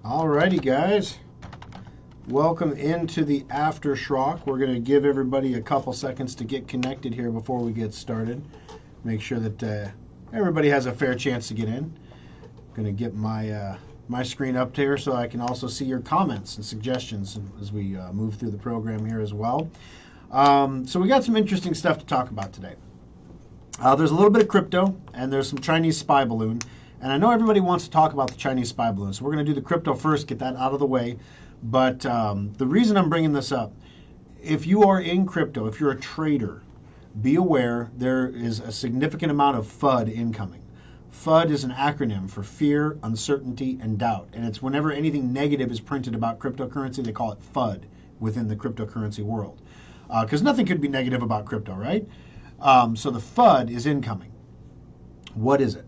Alrighty, guys. Welcome into the After Schrock. We're going to give everybody a couple seconds to get connected here before we get started. Make sure that everybody has a fair chance to get in. Going to get my my screen up here so I can also see your comments and suggestions as we move through the program here as well. So we got some interesting stuff to talk about today. There's a little bit of crypto, and there's some Chinese spy balloon. And I know everybody wants to talk about the Chinese spy balloon, so we're going to do the crypto first, get that out of the way. But the reason I'm bringing this up, if you are in crypto, if you're a trader, be aware there is a significant amount of FUD incoming. FUD is an acronym for fear, uncertainty, and doubt. And it's whenever anything negative is printed about cryptocurrency, they call it FUD within the cryptocurrency world. Because nothing could be negative about crypto, right? So the FUD is incoming. What is it?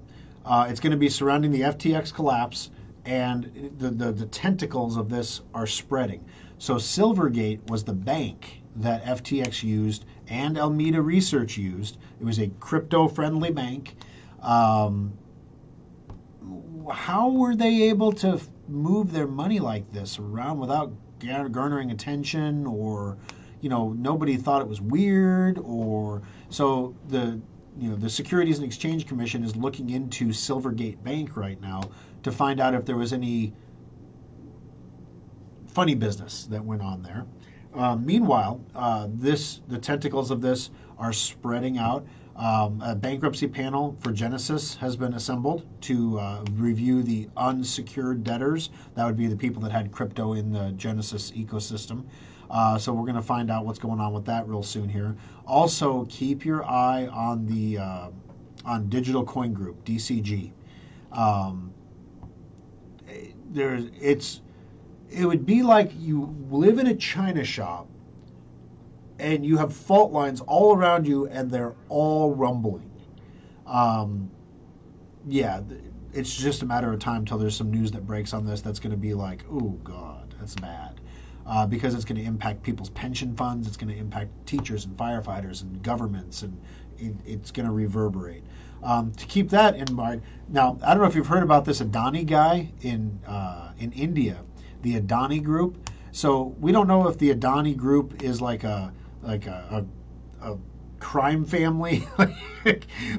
It's going to be surrounding the FTX collapse, and the tentacles of this are spreading. So Silvergate was the bank that FTX used and Alameda Research used. It was a crypto-friendly bank. How were they able to move their money like this around without garnering attention, or nobody thought it was weird? Or so the Securities and Exchange Commission is looking into Silvergate Bank right now to find out if there was any funny business that went on there. Meanwhile, the tentacles of this are spreading out. A bankruptcy panel for Genesis has been assembled to review the unsecured debtors. That would be the people that had crypto in the Genesis ecosystem. So we're going to find out what's going on with that real soon here. Also, keep your eye on the on Digital Coin Group, DCG. It would be like you live in a China shop and you have fault lines all around you and they're all rumbling. It's just a matter of time till there's some news that breaks on this that's going to be like, oh God, that's bad. Because it's going to impact people's pension funds, it's going to impact teachers and firefighters and governments, and it's going to reverberate. To keep that in mind, now I don't know if you've heard about this Adani guy in India, the Adani Group. So we don't know if the Adani Group is like a crime family,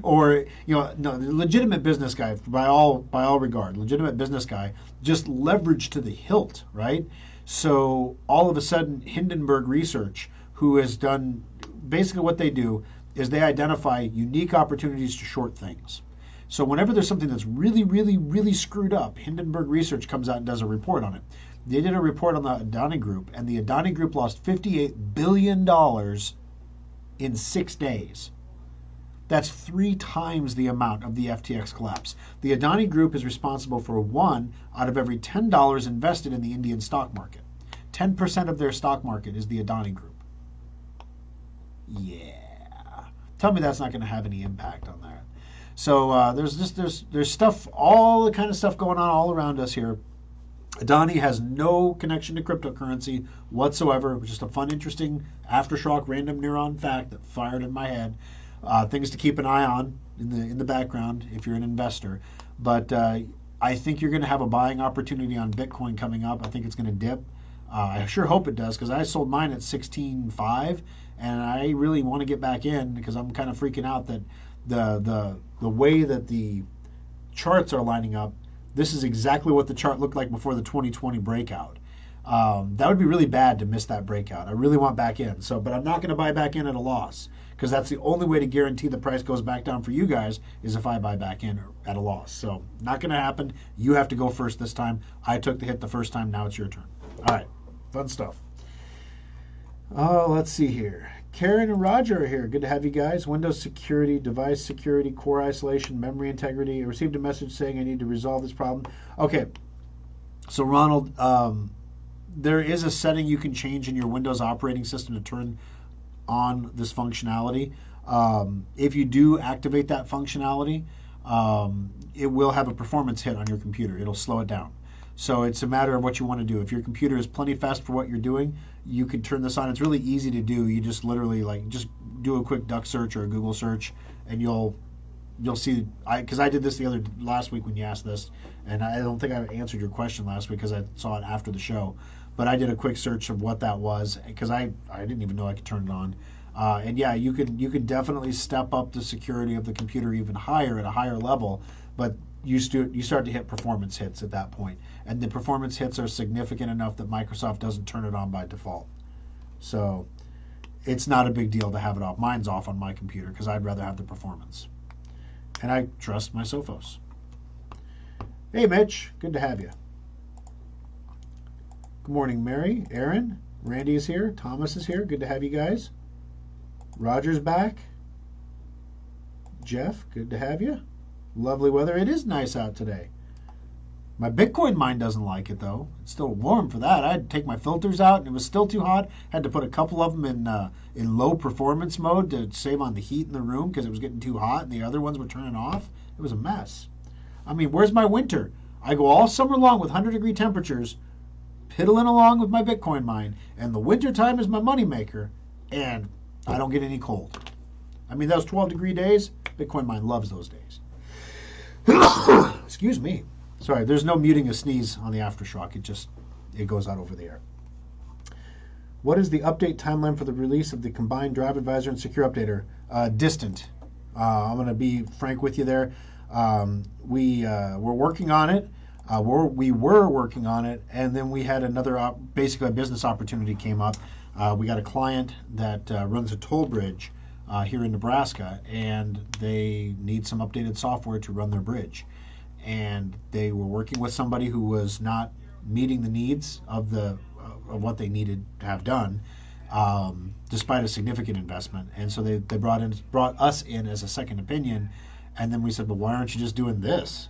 or no, legitimate business guy by all regard, legitimate business guy, just leveraged to the hilt, right? So all of a sudden, Hindenburg Research, who has done basically what they do is they identify unique opportunities to short things. So whenever there's something that's really, really, really screwed up, Hindenburg Research comes out and does a report on it. They did a report on the Adani Group, and the Adani Group lost $58 billion in 6 days. That's 3 times the amount of the FTX collapse. The Adani Group is responsible for 1 out of every $10 invested in the Indian stock market. 10% of their stock market is the Adani Group. Yeah. Tell me that's not going to have any impact on that. So there's stuff, all the kind of stuff going on all around us here. Adani has no connection to cryptocurrency whatsoever. It was just a fun, interesting aftershock random neuron fact that fired in my head. Things to keep an eye on in the background if you're an investor. But I think you're going to have a buying opportunity on Bitcoin coming up. I think it's going to dip. I sure hope it does, because I sold mine at 16.5, and I really want to get back in because I'm kind of freaking out that the way that the charts are lining up, this is exactly what the chart looked like before the 2020 breakout. That would be really bad to miss that breakout. I really want back in. But I'm not going to buy back in at a loss, because that's the only way to guarantee the price goes back down for you guys is if I buy back in at a loss. So not going to happen. You have to go first this time. I took the hit the first time. Now it's your turn. All right. Fun stuff. Oh, let's see here. Karen and Roger are here. Good to have you guys. Windows security, device security, core isolation, memory integrity. I received a message saying I need to resolve this problem. Okay. So Ronald, there is a setting you can change in your Windows operating system to turn on this functionality. If you do activate that functionality, it will have a performance hit on your computer. It'll slow it down. So it's a matter of what you want to do. If your computer is plenty fast for what you're doing, you can turn this on. It's really easy to do. You just literally just do a quick duck search or a Google search, and you'll you'll see, because I did this last week when you asked this, and I don't think I answered your question last week because I saw it after the show. But I did a quick search of what that was because I didn't even know I could turn it on. And yeah, you could definitely step up the security of the computer even higher at a higher level, but you start to hit performance hits at that point, and the performance hits are significant enough that Microsoft doesn't turn it on by default. So it's not a big deal to have it off. Mine's off on my computer because I'd rather have the performance, and I trust my Sophos. Hey, Mitch, good to have you. Good morning, Mary, Aaron, Randy is here, Thomas is here. Good to have you guys. Roger's back. Jeff, good to have you. Lovely weather. It is nice out today. My Bitcoin mine doesn't like it, though. It's still warm for that. I had to take my filters out, and it was still too hot. Had to put a couple of them in low performance mode to save on the heat in the room because it was getting too hot, and the other ones were turning off. It was a mess. I mean, where's my winter? I go all summer long with 100-degree temperatures, piddling along with my Bitcoin mine, and the winter time is my moneymaker, and I don't get any cold. I mean, those 12-degree days, Bitcoin mine loves those days. Excuse me. Sorry, there's no muting a sneeze on the After Schrock. It goes out over the air. What is the update timeline for the release of the combined Drive Advisor and Secure Updater? Distant. I'm going to be frank with you there. We're working on it. We were working on it, and then we had another, basically a business opportunity came up. We got a client that runs a toll bridge here in Nebraska, and they need some updated software to run their bridge. And they were working with somebody who was not meeting the needs of what they needed to have done, despite a significant investment. And so they brought us in as a second opinion, and then we said, well, why aren't you just doing this?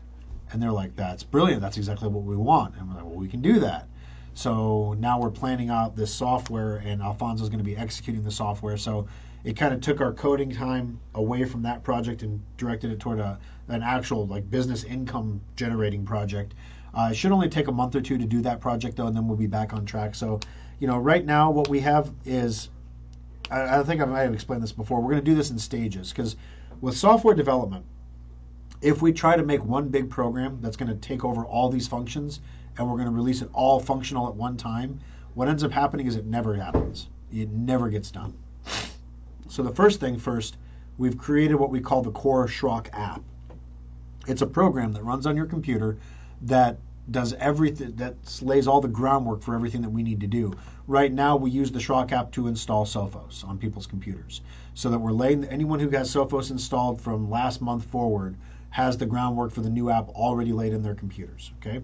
And they're like, that's brilliant. That's exactly what we want. And we're like, well, we can do that. So now we're planning out this software, and Alfonso's going to be executing the software. So it kind of took our coding time away from that project and directed it toward an actual like business income generating project. It should only take a month or two to do that project, though, and then we'll be back on track. So, right now what we have is, I think I might have explained this before, we're going to do this in stages, because with software development, if we try to make one big program that's going to take over all these functions and we're going to release it all functional at one time, what ends up happening is it never happens. It never gets done. So the first thing first, we've created what we call the Core Schrock app. It's a program that runs on your computer that does everything, that lays all the groundwork for everything that we need to do. Right now, we use the Schrock app to install Sophos on people's computers, so that we're laying, anyone who has Sophos installed from last month forward has the groundwork for the new app already laid in their computers, okay?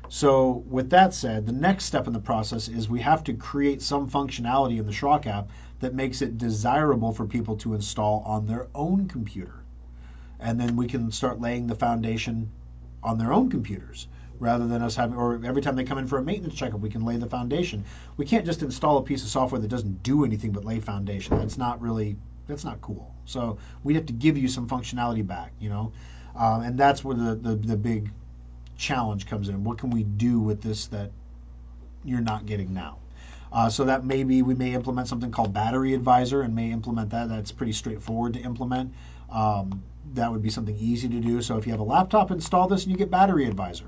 So with that said, the next step in the process is we have to create some functionality in the Schrock app that makes it desirable for people to install on their own computer. And then we can start laying the foundation on their own computers, rather than us having, or every time they come in for a maintenance checkup, we can lay the foundation. We can't just install a piece of software that doesn't do anything but lay foundation. That's not cool. So we have to give you some functionality back, and that's where the big challenge comes in. What can we do with this that you're not getting now? So that maybe we may implement something called Battery Advisor and may implement that. That's pretty straightforward to implement. That would be something easy to do. So if you have a laptop, install this and you get Battery Advisor.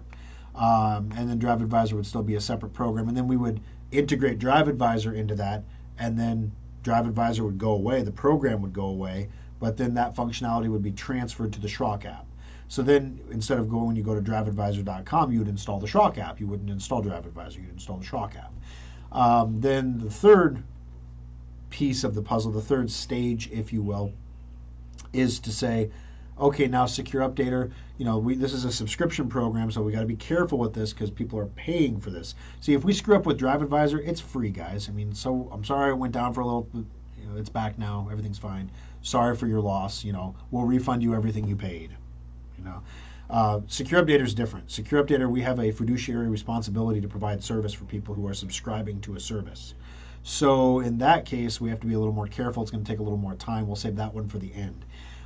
And then Drive Advisor would still be a separate program. And then we would integrate Drive Advisor into that, and then Drive Advisor would go away. The program would go away, but then that functionality would be transferred to the Schrock app. So then instead of when you go to driveadvisor.com, you would install the Schrock app. You wouldn't install Drive Advisor. You'd install the Schrock app. Then the third piece of the puzzle, the third stage, if you will, is to say, okay, now Secure Updater, this is a subscription program, so we got to be careful with this because people are paying for this. See, if we screw up with Drive Advisor, it's free, guys. So I'm sorry it went down for a little, it's back now. Everything's fine. Sorry for your loss. We'll refund you everything you paid. Secure Updater is different. Secure Updater, we have a fiduciary responsibility to provide service for people who are subscribing to a service. So in that case, we have to be a little more careful. It's going to take a little more time. We'll save that one for the end.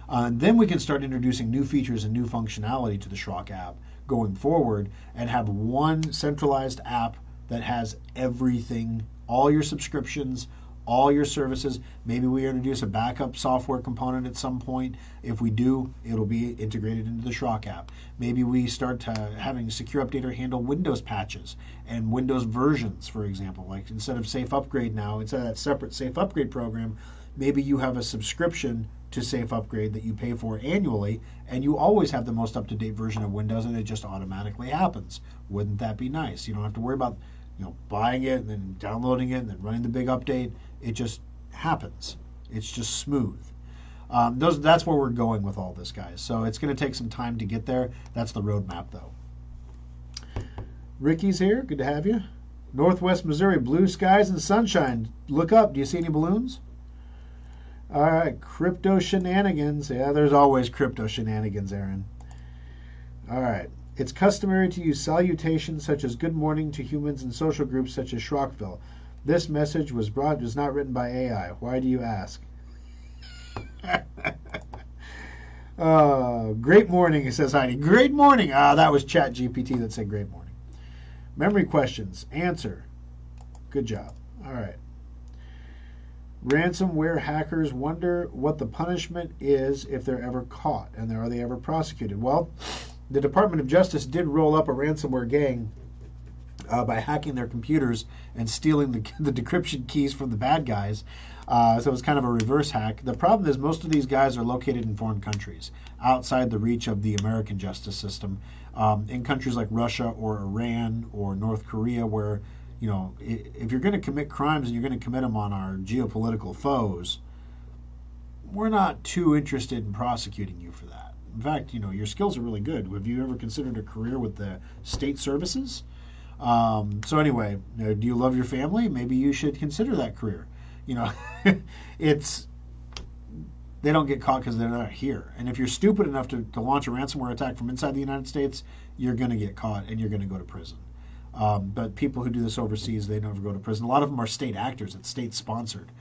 And then we can start introducing new features and new functionality to the Schrock app going forward and have one centralized app that has everything, all your subscriptions, all your services. Maybe we introduce a backup software component at some point. If we do, it'll be integrated into the Schrock app. Maybe we start having Secure Updater handle Windows patches and Windows versions, for example. Like instead of Safe Upgrade now, instead of that separate Safe Upgrade program, maybe you have a subscription to Safe Upgrade that you pay for annually, and you always have the most up-to-date version of Windows, and it just automatically happens. Wouldn't that be nice? You don't have to worry about buying it and then downloading it and then running the big update. It just happens. It's just smooth. That's where we're going with all this, guys. So it's going to take some time to get there. That's the roadmap, though. Ricky's here. Good to have you. Northwest Missouri, blue skies and sunshine. Look up. Do you see any balloons? All right, crypto shenanigans. Yeah, there's always crypto shenanigans, Aaron. All right. It's customary to use salutations such as good morning to humans in social groups such as Schrockville. This message was not written by AI. Why do you ask? Great morning, says Heidi. Great morning. That was ChatGPT that said great morning. Memory questions. Answer. Good job. All right. Ransomware hackers wonder what the punishment is if they're ever caught, and are they ever prosecuted? Well, the Department of Justice did roll up a ransomware gang by hacking their computers and stealing the decryption keys from the bad guys. So it was kind of a reverse hack. The problem is most of these guys are located in foreign countries, outside the reach of the American justice system, in countries like Russia or Iran or North Korea, where, if you're going to commit crimes and you're going to commit them on our geopolitical foes, we're not too interested in prosecuting you for that. In fact, your skills are really good. Have you ever considered a career with the state services? So anyway, do you love your family? Maybe you should consider that career. They don't get caught because they're not here. And if you're stupid enough to launch a ransomware attack from inside the United States, you're going to get caught and you're going to go to prison. But people who do this overseas, they never go to prison. A lot of them are state actors. It's state sponsored.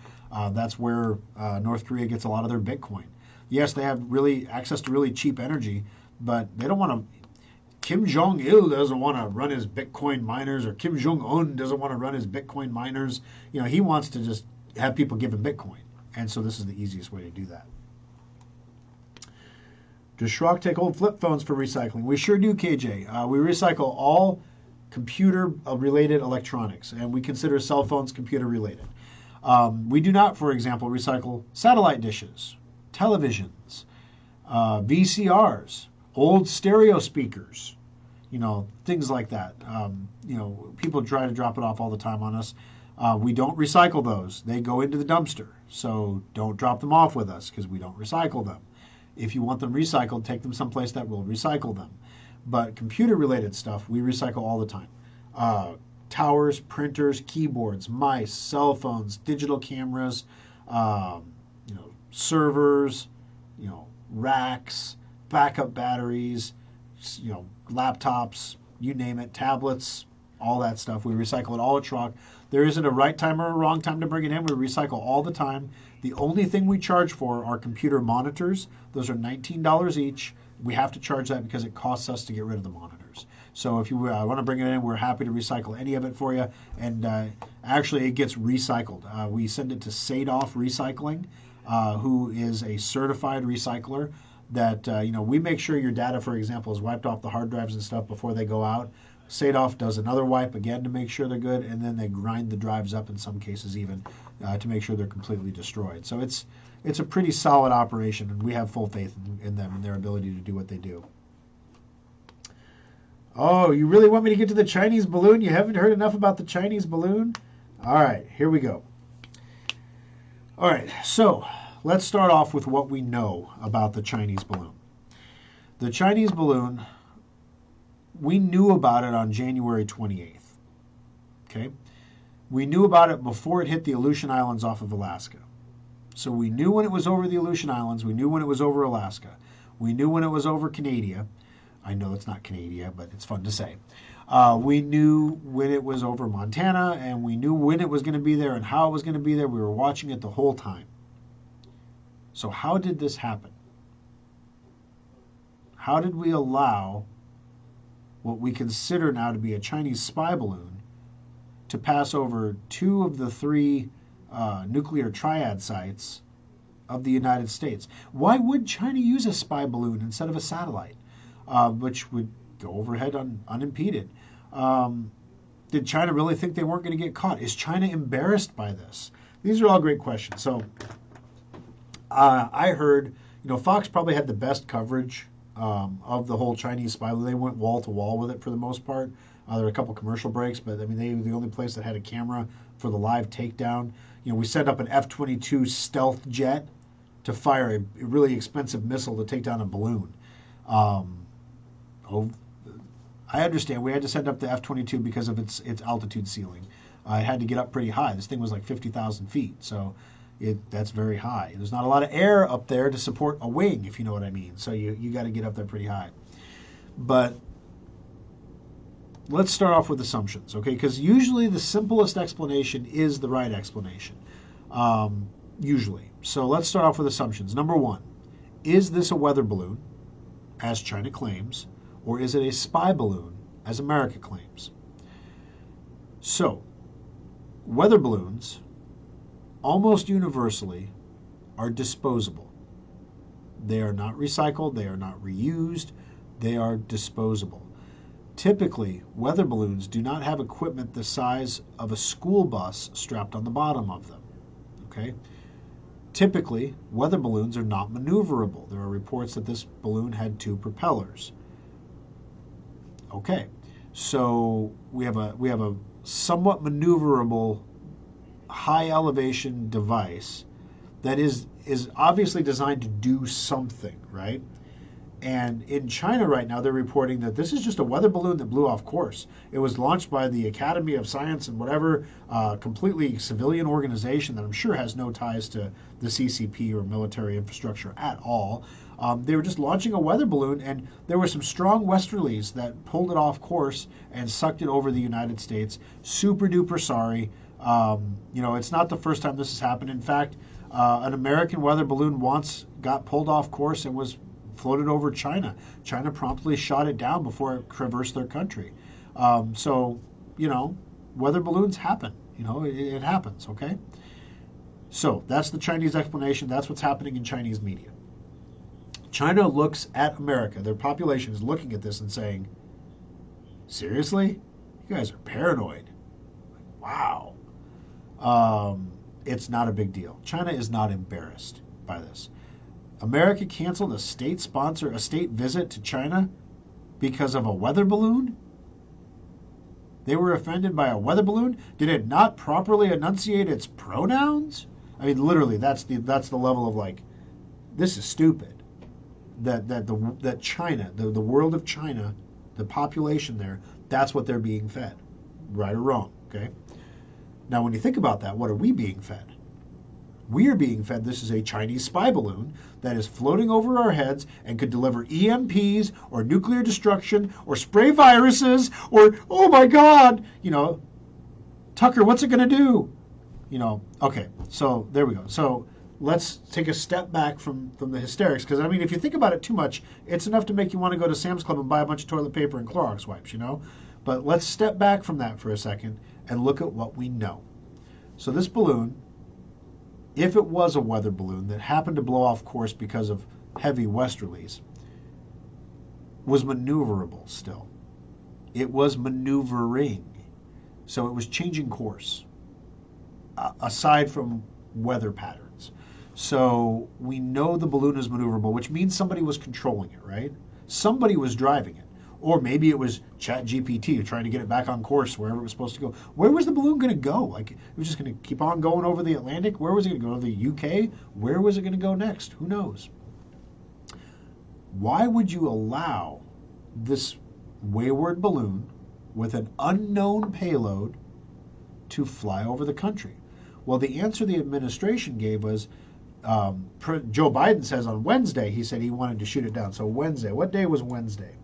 That's where North Korea gets a lot of their Bitcoin. Yes, they have really access to really cheap energy, but they don't want to. Kim Jong-il doesn't want to run his Bitcoin miners, or Kim Jong-un doesn't want to run his Bitcoin miners. He wants to just have people give him Bitcoin. And so this is the easiest way to do that. Does Schrock take old flip phones for recycling? We sure do, KJ. We recycle all computer-related electronics, and we consider cell phones computer-related. We do not, for example, recycle satellite dishes, televisions, VCRs, old stereo speakers, things like that. People try to drop it off all the time on us. We don't recycle those. They go into the dumpster. So don't drop them off with us because we don't recycle them. If you want them recycled, take them someplace that will recycle them. But computer-related stuff, we recycle all the time. Towers, printers, keyboards, mice, cell phones, digital cameras, servers, racks, backup batteries, laptops, you name it, tablets, all that stuff. We recycle it all at Schrock. There isn't a right time or a wrong time to bring it in. We recycle all the time. The only thing we charge for are computer monitors. Those are $19 each. We have to charge that because it costs us to get rid of the monitors. So if you want to bring it in, we're happy to recycle any of it for you. And actually, it gets recycled. We send it to Sadoff Recycling, who is a certified recycler. That we make sure your data, for example, is wiped off the hard drives and stuff before they go out. Sadoff does another wipe again to make sure they're good, and then they grind the drives up in some cases even to make sure they're completely destroyed. So it's a pretty solid operation, and we have full faith in them and their ability to do what they do. Oh, you really want me to get to the Chinese balloon? You haven't heard enough about the Chinese balloon? All right, here we go. All right, so let's start off with what we know about the Chinese balloon. The Chinese balloon, we knew about it on January 28th. Okay? We knew about it before it hit the Aleutian Islands off of Alaska. So we knew when it was over the Aleutian Islands. We knew when it was over Alaska. We knew when it was over Canada. I know it's not Canada, but it's fun to say. We knew when it was over Montana, and we knew when it was going to be there and how it was going to be there. We were watching it the whole time. So how did this happen? How did we allow what we consider now to be a Chinese spy balloon to pass over two of the three nuclear triad sites of the United States. Why would China use a spy balloon instead of a satellite, which would go overhead unimpeded? Did China really think they weren't going to get caught? Is China embarrassed by this? These are all great questions. So I heard, Fox probably had the best coverage of the whole Chinese spy balloon. They went wall to wall with it for the most part. There were a couple commercial breaks, but I mean, they were the only place that had a camera for the live takedown. We sent up an F-22 stealth jet to fire a really expensive missile to take down a balloon. I understand we had to send up the F-22 because of its altitude ceiling. It had to get up pretty high. This thing was like 50,000 feet, so that's very high. There's not a lot of air up there to support a wing, if you know what I mean. So you got to get up there pretty high. But let's start off with assumptions, okay? Because usually the simplest explanation is the right explanation, usually. So let's start off with assumptions. Number one, is this a weather balloon, as China claims, or is it a spy balloon, as America claims? So, weather balloons, almost universally, are disposable. They are not recycled, they are not reused, they are disposable. Typically, weather balloons do not have equipment the size of a school bus strapped on the bottom of them. Okay? Typically, weather balloons are not maneuverable. There are reports that this balloon had 2 propellers. Okay, so we have a somewhat maneuverable high elevation device that is obviously designed to do something, right? And in China right now, they're reporting that this is just a weather balloon that blew off course. It was launched by the Academy of Science and whatever, completely civilian organization that I'm sure has no ties to the CCP or military infrastructure at all. They were just launching a weather balloon, and there were some strong westerlies that pulled it off course and sucked it over the United States. Super duper sorry. It's not the first time this has happened. In fact, an American weather balloon once got pulled off course and was floated over China. China promptly shot it down before it traversed their country. Weather balloons happen. It happens, okay? So that's the Chinese explanation. That's what's happening in Chinese media. China looks at America. Their population is looking at this and saying, seriously? You guys are paranoid. Wow. It's not a big deal. China is not embarrassed by this. America canceled a state visit to China because of a weather balloon? They were offended by a weather balloon? Did it not properly enunciate its pronouns? I mean, literally, that's the level of like, this is stupid. That China, the world of China, the population there, that's what they're being fed, right or wrong. Okay. Now, when you think about that, what are we being fed? We are being fed this is a Chinese spy balloon that is floating over our heads and could deliver EMPs or nuclear destruction or spray viruses or, oh my God, Tucker, what's it going to do? Okay, so there we go. So let's take a step back from the hysterics, because, I mean, if you think about it too much, it's enough to make you want to go to Sam's Club and buy a bunch of toilet paper and Clorox wipes, But let's step back from that for a second and look at what we know. So this balloon, if it was a weather balloon that happened to blow off course because of heavy westerlies, was maneuverable still. It was maneuvering. So it was changing course, aside from weather patterns. So we know the balloon is maneuverable, which means somebody was controlling it, right? Somebody was driving it. Or maybe it was ChatGPT trying to get it back on course wherever it was supposed to go. Where was the balloon going to go? Like, it was just going to keep on going over the Atlantic? Where was it going to go? To the UK? Where was it going to go next? Who knows? Why would you allow this wayward balloon with an unknown payload to fly over the country? Well, the answer the administration gave was, Joe Biden says on Wednesday, he said he wanted to shoot it down. So Wednesday, what day was Wednesday?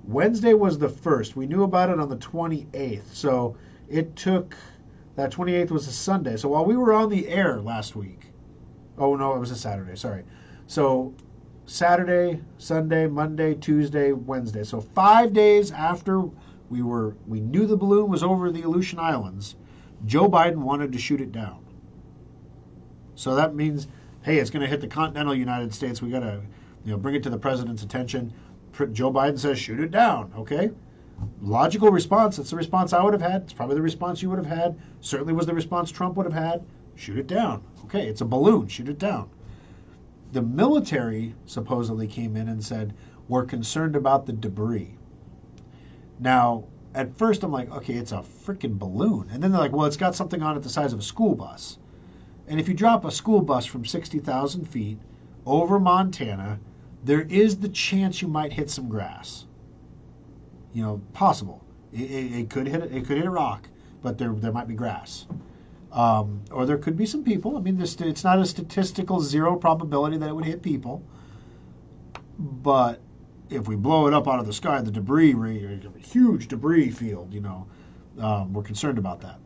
Wednesday was the 1st. We knew about it on the 28th. So it took, that 28th was a Sunday. So while we were on the air last week, oh no, it was a Saturday, sorry. So Saturday, Sunday, Monday, Tuesday, Wednesday. So 5 days after we knew the balloon was over the Aleutian Islands, Joe Biden wanted to shoot it down. So that means, hey, it's going to hit the continental United States. We got to, bring it to the president's attention. Joe Biden says, shoot it down. Okay, logical response. It's the response I would have had. It's probably the response you would have had. Certainly was the response Trump would have had. Shoot it down. Okay, it's a balloon. Shoot it down. The military supposedly came in and said, we're concerned about the debris. Now, at first I'm like, okay, it's a freaking balloon. And then they're like, well, it's got something on it the size of a school bus. And if you drop a school bus from 60,000 feet over Montana, there is the chance you might hit some grass. Possible. It could hit a rock, but there might be grass. Or there could be some people. I mean, it's not a statistical zero probability that it would hit people. But if we blow it up out of the sky, the debris, a huge debris field, we're concerned about that.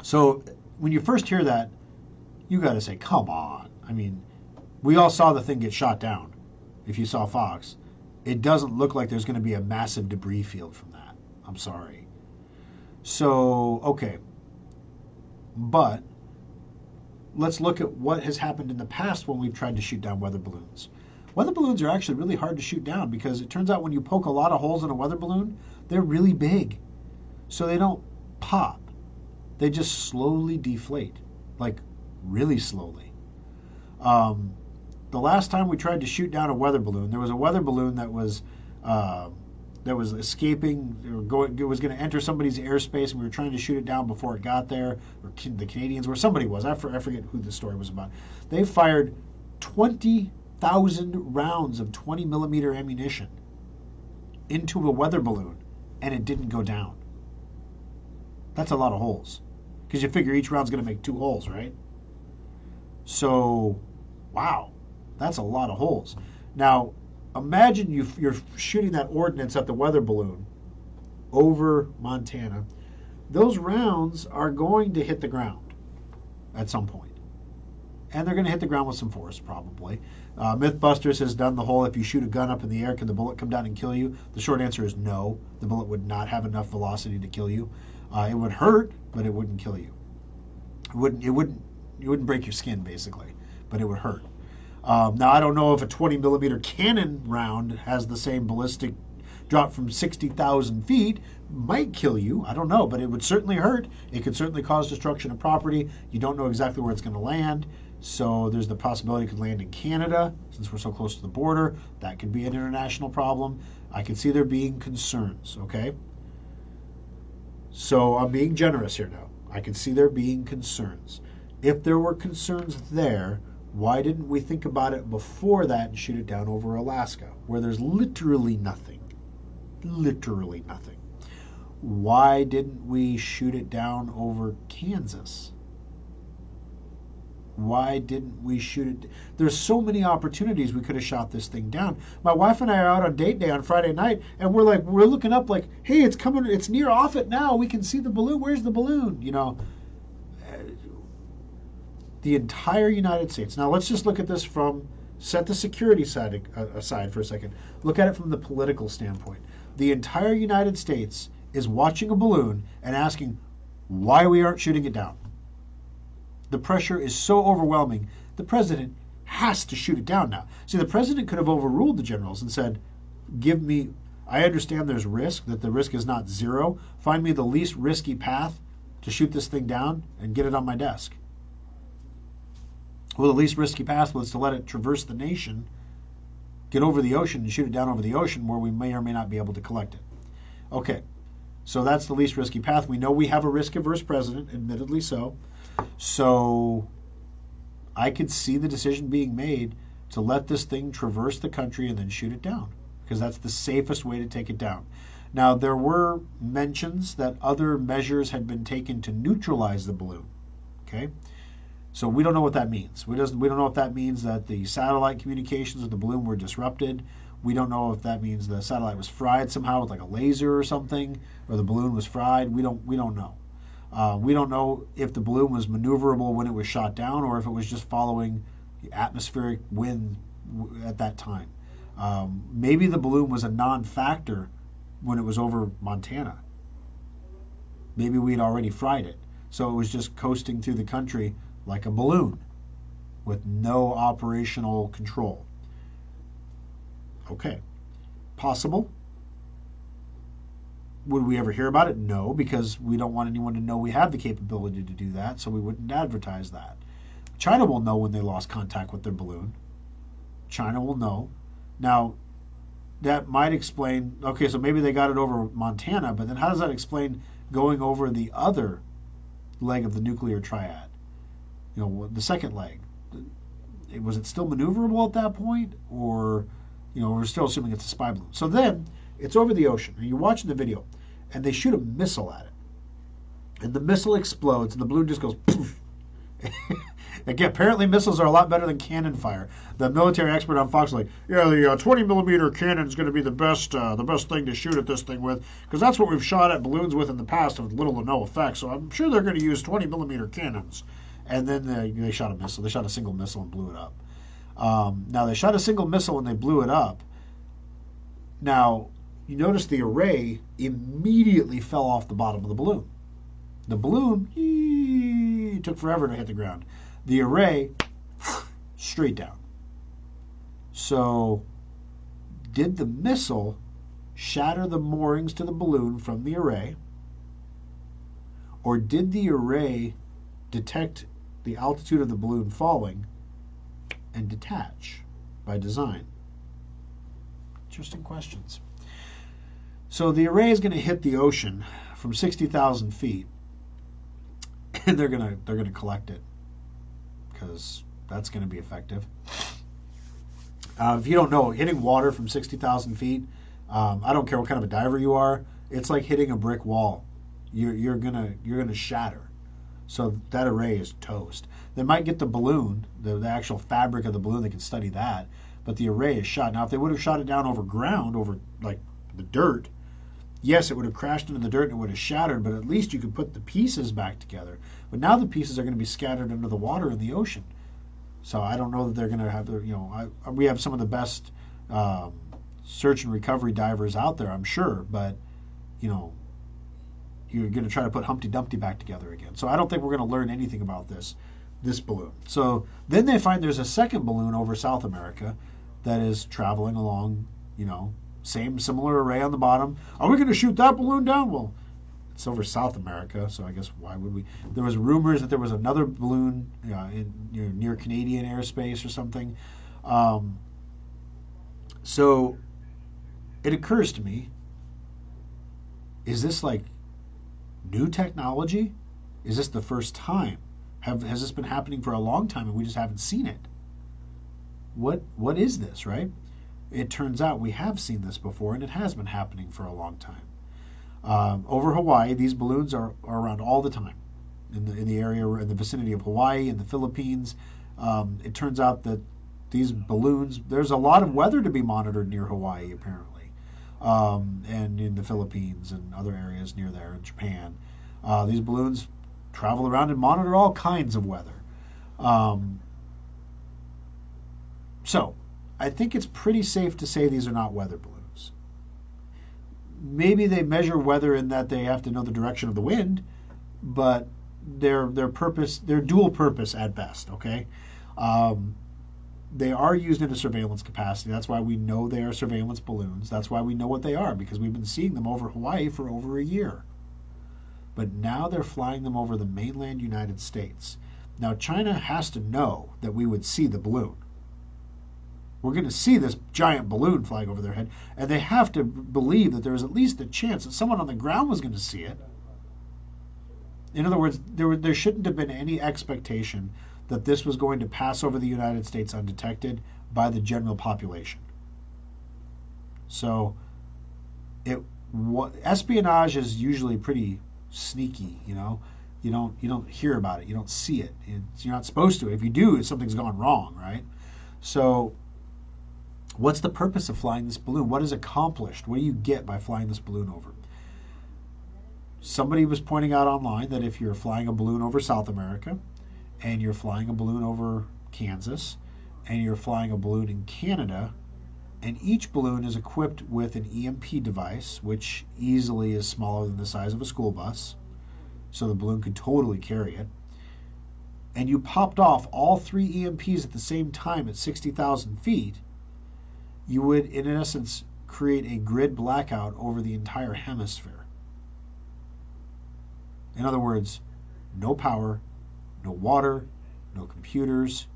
So when you first hear that, you got to say, come on. I mean, we all saw the thing get shot down. If you saw Fox, it doesn't look like there's going to be a massive debris field from that. I'm sorry. So, okay. But let's look at what has happened in the past when we've tried to shoot down weather balloons. Weather balloons are actually really hard to shoot down because it turns out when you poke a lot of holes in a weather balloon, they're really big. So they don't pop. They just slowly deflate, like really slowly. The last time we tried to shoot down a weather balloon, there was a weather balloon that was escaping. It was going to enter somebody's airspace, and we were trying to shoot it down before it got there. Or the Canadians, where somebody was. I forget who the story was about. They fired 20,000 rounds of 20 millimeter ammunition into a weather balloon, and it didn't go down. That's a lot of holes, because you figure each round's going to make 2 holes, right? So, wow, that's a lot of holes. Now, imagine you're shooting that ordnance at the weather balloon over Montana. Those rounds are going to hit the ground at some point. And they're going to hit the ground with some force, probably. Mythbusters has done the whole, if you shoot a gun up in the air, can the bullet come down and kill you? The short answer is no. The bullet would not have enough velocity to kill you. It would hurt, but it wouldn't kill you. It wouldn't break your skin, basically, but it would hurt. Now, I don't know if a 20 millimeter cannon round has the same ballistic drop from 60,000 feet. Might kill you. I don't know, but it would certainly hurt. It could certainly cause destruction of property. You don't know exactly where it's going to land. So there's the possibility it could land in Canada, since we're so close to the border. That could be an international problem. I can see there being concerns, okay? So I'm being generous here now. I can see there being concerns. If there were concerns there, why didn't we think about it before that and shoot it down over Alaska, where there's literally nothing? Literally nothing. Why didn't we shoot it down over Kansas? Why didn't we shoot it? There's so many opportunities we could have shot this thing down. My wife and I are out on date day on Friday night, and we're looking up like, hey, it's coming, it's near off it now. We can see the balloon. Where's the balloon? The entire United States. Now let's just look at this from, set the security side aside for a second. Look at it from the political standpoint. The entire United States is watching a balloon and asking why we aren't shooting it down. The pressure is so overwhelming, the president has to shoot it down now. See, the president could have overruled the generals and said, I understand there's risk, that the risk is not zero. Find me the least risky path to shoot this thing down and get it on my desk. Well, the least risky path was to let it traverse the nation, get over the ocean and shoot it down over the ocean where we may or may not be able to collect it. Okay, so that's the least risky path. We know we have a risk-averse president, admittedly so. So I could see the decision being made to let this thing traverse the country and then shoot it down, because that's the safest way to take it down. Now, there were mentions that other measures had been taken to neutralize the balloon. Okay, so we don't know what that means. We don't know if that means that the satellite communications with the balloon were disrupted. We don't know if that means the satellite was fried somehow with like a laser or something, or the balloon was fried. We don't know. We don't know if the balloon was maneuverable when it was shot down, or if it was just following the atmospheric wind at that time. Maybe the balloon was a non-factor when it was over Montana. Maybe we had already fried it, so it was just coasting through the country like a balloon. with no operational control. Okay. Possible. Would we ever hear about it? No, because we don't want anyone to know we have the capability to do that, so we wouldn't advertise that. China will know when they lost contact with their balloon. China will know. Now, that might explain, okay, so maybe they got it over Montana, but then how does that explain going over the other leg of the nuclear triad? You know, the second leg. Was it still maneuverable at that point? Or, you know, we're still assuming it's a spy balloon. So then, it's over the ocean, and you're watching the video, and they shoot a missile at it. And the missile explodes, and the balloon just goes poof. Again, apparently missiles are a lot better than cannon fire. The military expert on Fox is like, yeah, the 20 millimeter cannon is going to be the best thing to shoot at this thing with, because that's what we've shot at balloons with in the past with little to no effect. So I'm sure they're going to use 20 millimeter cannons. And then they shot a missile. They shot a single missile and blew it up. Now they shot a single missile and they blew it up. Now you notice the array immediately fell off the bottom of the balloon. The balloon took forever to hit the ground. The array, straight down. So, did the missile shatter the moorings to the balloon from the array? Or did the array detect the altitude of the balloon falling and detach by design? Interesting questions. So the array is going to hit the ocean from 60,000 feet, and they're going to collect it, because that's going to be effective. If you don't know, hitting water from 60,000 feet, I don't care what kind of a diver you are, it's like hitting a brick wall. You're gonna shatter. So that array is toast. They might get the balloon, the actual fabric of the balloon, they can study that, but the array is shot. Now, if they would have shot it down over ground, over like the dirt, yes, it would have crashed into the dirt and it would have shattered, but at least you could put the pieces back together. But now the pieces are going to be scattered under the water in the ocean. So I don't know that they're going to have we have some of the best search and recovery divers out there, I'm sure, but, you're going to try to put Humpty Dumpty back together again. So I don't think we're going to learn anything about this balloon. So then they find there's a second balloon over South America that is traveling along, similar array on the bottom. Are we going to shoot that balloon down? Well, it's over South America, so I guess why would we? There was rumors that there was another balloon near Canadian airspace or something. So it occurs to me, is this like new technology? Is this the first time? Has this been happening for a long time and we just haven't seen it? What is this, right? It turns out we have seen this before, and it has been happening for a long time. Over Hawaii, these balloons are around all the time. In the area, in the vicinity of Hawaii, in the Philippines, it turns out that these balloons, there's a lot of weather to be monitored near Hawaii, apparently. And in the Philippines and other areas near there, in Japan. These balloons travel around and monitor all kinds of weather. So, I think it's pretty safe to say these are not weather balloons. Maybe they measure weather in that they have to know the direction of the wind, but they're dual purpose at best, okay? They are used in a surveillance capacity. That's why we know they are surveillance balloons. That's why we know what they are, because we've been seeing them over Hawaii for over a year. But now they're flying them over the mainland United States. Now, China has to know that we would see the balloon. We're going to see this giant balloon flying over their head, and they have to believe that there is at least a chance that someone on the ground was going to see it. In other words, there shouldn't have been any expectation that this was going to pass over the United States undetected by the general population. So, espionage is usually pretty sneaky. You don't hear about it, you don't see it. You're not supposed to. If you do, something's gone wrong, right? So, what's the purpose of flying this balloon? What is accomplished? What do you get by flying this balloon over? Somebody was pointing out online that if you're flying a balloon over South America, and you're flying a balloon over Kansas, and you're flying a balloon in Canada, and each balloon is equipped with an EMP device, which easily is smaller than the size of a school bus, so the balloon could totally carry it. and you popped off all 3 EMPs at the same time at 60,000 feet, you would, in essence, create a grid blackout over the entire hemisphere. In other words, no power, no water, no computers.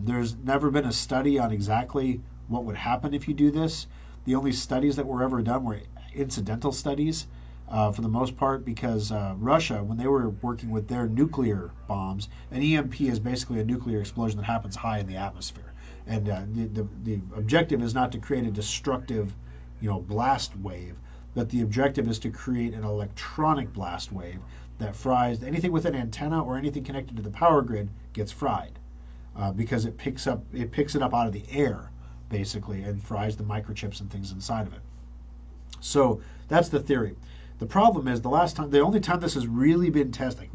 There's never been a study on exactly what would happen if you do this. The only studies that were ever done were incidental studies for the most part, because Russia, when they were working with their nuclear bombs, an EMP is basically a nuclear explosion that happens high in the atmosphere. And the objective is not to create a destructive, blast wave, but the objective is to create an electronic blast wave that fries anything with an antenna or anything connected to the power grid gets fried because it picks it up out of the air basically and fries the microchips and things inside of it. So that's the theory. The problem is the only time this has really been tested,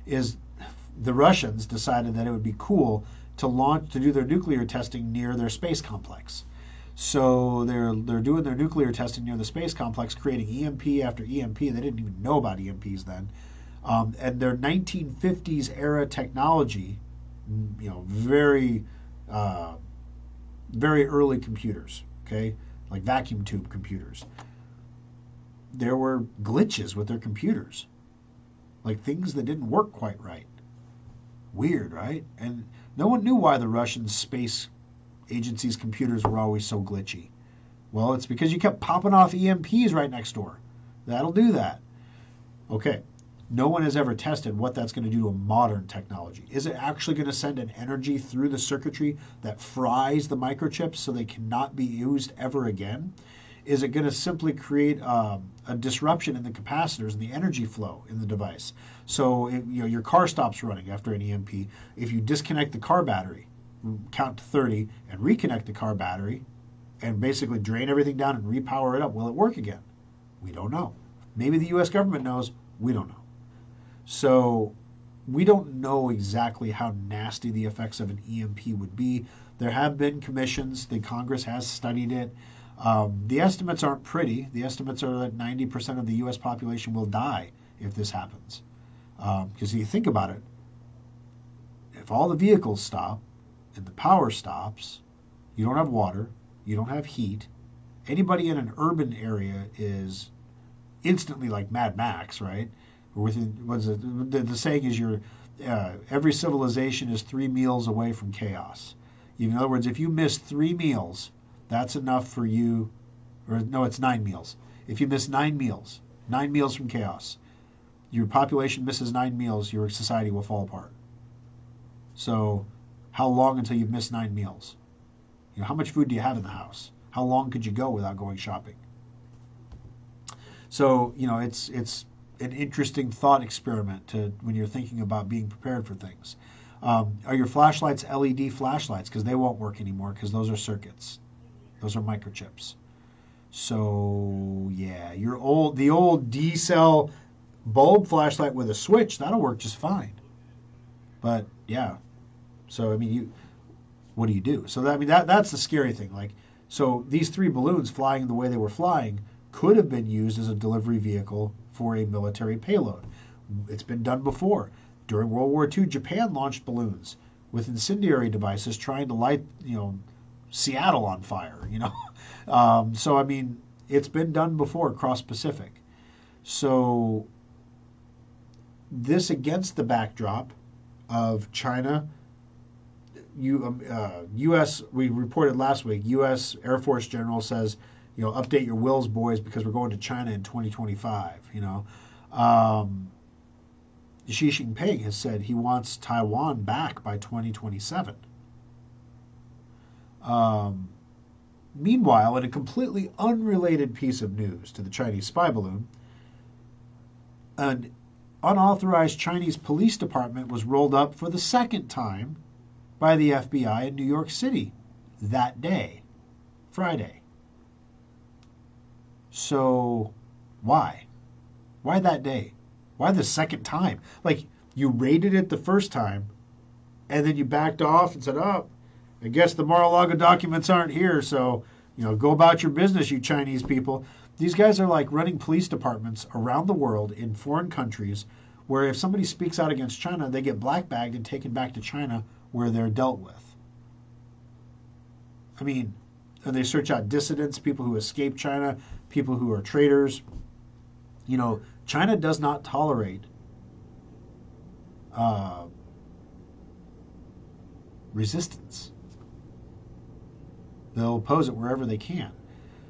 is the Russians decided that it would be cool to do their nuclear testing near their space complex. So they're doing their nuclear testing near the space complex, creating EMP after EMP. They didn't even know about EMPs then. And their 1950s era technology, very very early computers, okay, like vacuum tube computers. There were glitches with their computers, like things that didn't work quite right. Weird, right? And no one knew why the Russian space agency's computers were always so glitchy. Well, it's because you kept popping off EMPs right next door. That'll do that. Okay, no one has ever tested what that's going to do to a modern technology. Is it actually going to send an energy through the circuitry that fries the microchips so they cannot be used ever again? Is it going to simply create a disruption in the capacitors and the energy flow in the device? So your car stops running after an EMP. If you disconnect the car battery, count to 30, and reconnect the car battery, and basically drain everything down and repower it up, will it work again? We don't know. Maybe the U.S. government knows. We don't know. So we don't know exactly how nasty the effects of an EMP would be. There have been commissions. The Congress has studied it. The estimates aren't pretty. The estimates are that 90% of the U.S. population will die if this happens. Because if you think about it, if all the vehicles stop and the power stops, you don't have water, you don't have heat, anybody in an urban area is instantly like Mad Max, right? The saying is every civilization is 3 meals away from chaos. In other words, if you miss 3 meals, that's enough for you, or no, it's 9 meals. If you miss 9 meals from chaos, your population misses 9 meals, your society will fall apart. So how long until you've missed 9 meals? How much food do you have in the house? How long could you go without going shopping? So, it's an interesting thought experiment when you're thinking about being prepared for things. Are your flashlights LED flashlights? Because they won't work anymore because those are circuits. Those are microchips. So, yeah, the old D-cell bulb flashlight with a switch, that'll work just fine. But, yeah. So, what do you do? So, that's the scary thing. So these 3 balloons flying the way they were flying could have been used as a delivery vehicle for a military payload. It's been done before. During World War II, Japan launched balloons with incendiary devices trying to light, Seattle on fire, So, it's been done before across Pacific. So this against the backdrop of China, U.S., we reported last week, U.S. Air Force General says, update your wills, boys, because we're going to China in 2025, Xi Jinping has said he wants Taiwan back by 2027. Meanwhile, in a completely unrelated piece of news to the Chinese spy balloon, an unauthorized Chinese police department was rolled up for the second time by the FBI in New York City that day, Friday. So, why? Why that day? Why the second time? You raided it the first time, and then you backed off and said, oh, I guess the Mar-a-Lago documents aren't here, so, go about your business, you Chinese people. These guys are running police departments around the world in foreign countries where if somebody speaks out against China, they get black-bagged and taken back to China where they're dealt with. I mean, and they search out dissidents, people who escape China, people who are traitors. You know, China does not tolerate resistance. They'll oppose it wherever they can.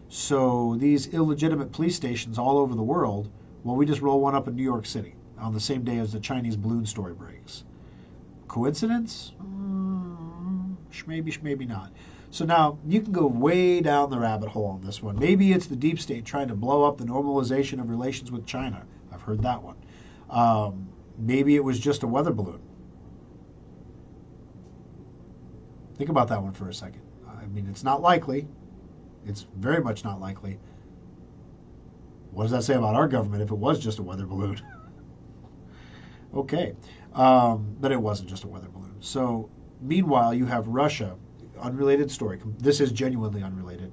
So these illegitimate police stations all over the world, well, we just roll one up in New York City on the same day as the Chinese balloon story breaks. Coincidence? Maybe not. So now you can go way down the rabbit hole on this one. Maybe it's the deep state trying to blow up the normalization of relations with China. I've heard that one. Maybe it was just a weather balloon. Think about that one for a second. I mean, it's not likely. It's very much not likely. What does that say about our government if it was just a weather balloon? Okay. But it wasn't just a weather balloon. So, meanwhile, you have Russia. Unrelated story. This is genuinely unrelated.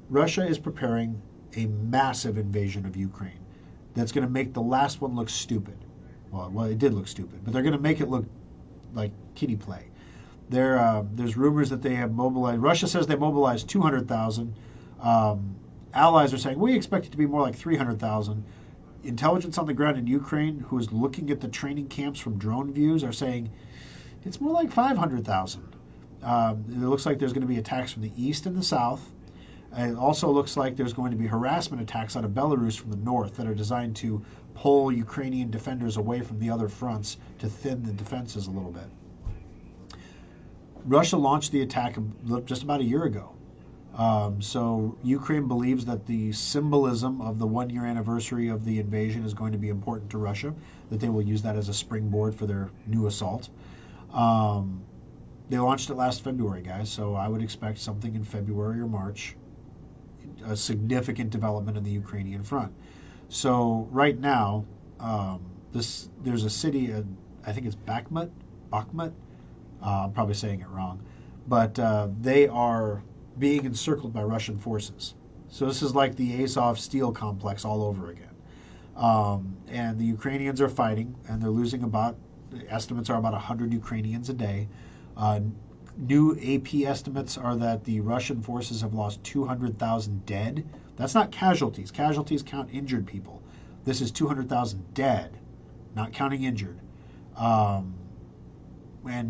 Russia is preparing a massive invasion of Ukraine that's going to make the last one look stupid. Well, it did look stupid, but they're going to make it look like kiddie play. There's rumors that they have mobilized. Russia says they mobilized 200,000. Allies are saying we expect it to be more like 300,000. Intelligence on the ground in Ukraine, who is looking at the training camps from drone views, are saying it's more like 500,000. It looks like there's going to be attacks from the east and the south. It also looks like there's going to be harassment attacks out of Belarus from the north that are designed to pull Ukrainian defenders away from the other fronts to thin the defenses a little bit. Russia launched the attack just about a year ago. So Ukraine believes that the symbolism of the one-year anniversary of the invasion is going to be important to Russia, that they will use that as a springboard for their new assault. They launched it last February, guys, so I would expect something in February or March, a significant development in the Ukrainian front. So right now, there's a city, I think it's Bakhmut. I'm probably saying it wrong, but they are being encircled by Russian forces. So this is like the Azov steel complex all over again. And the Ukrainians are fighting, and they're losing estimates are about 100 Ukrainians a day. New AP estimates are that the Russian forces have lost 200,000 dead. That's not casualties. Casualties count injured people. This is 200,000 dead, not counting injured. And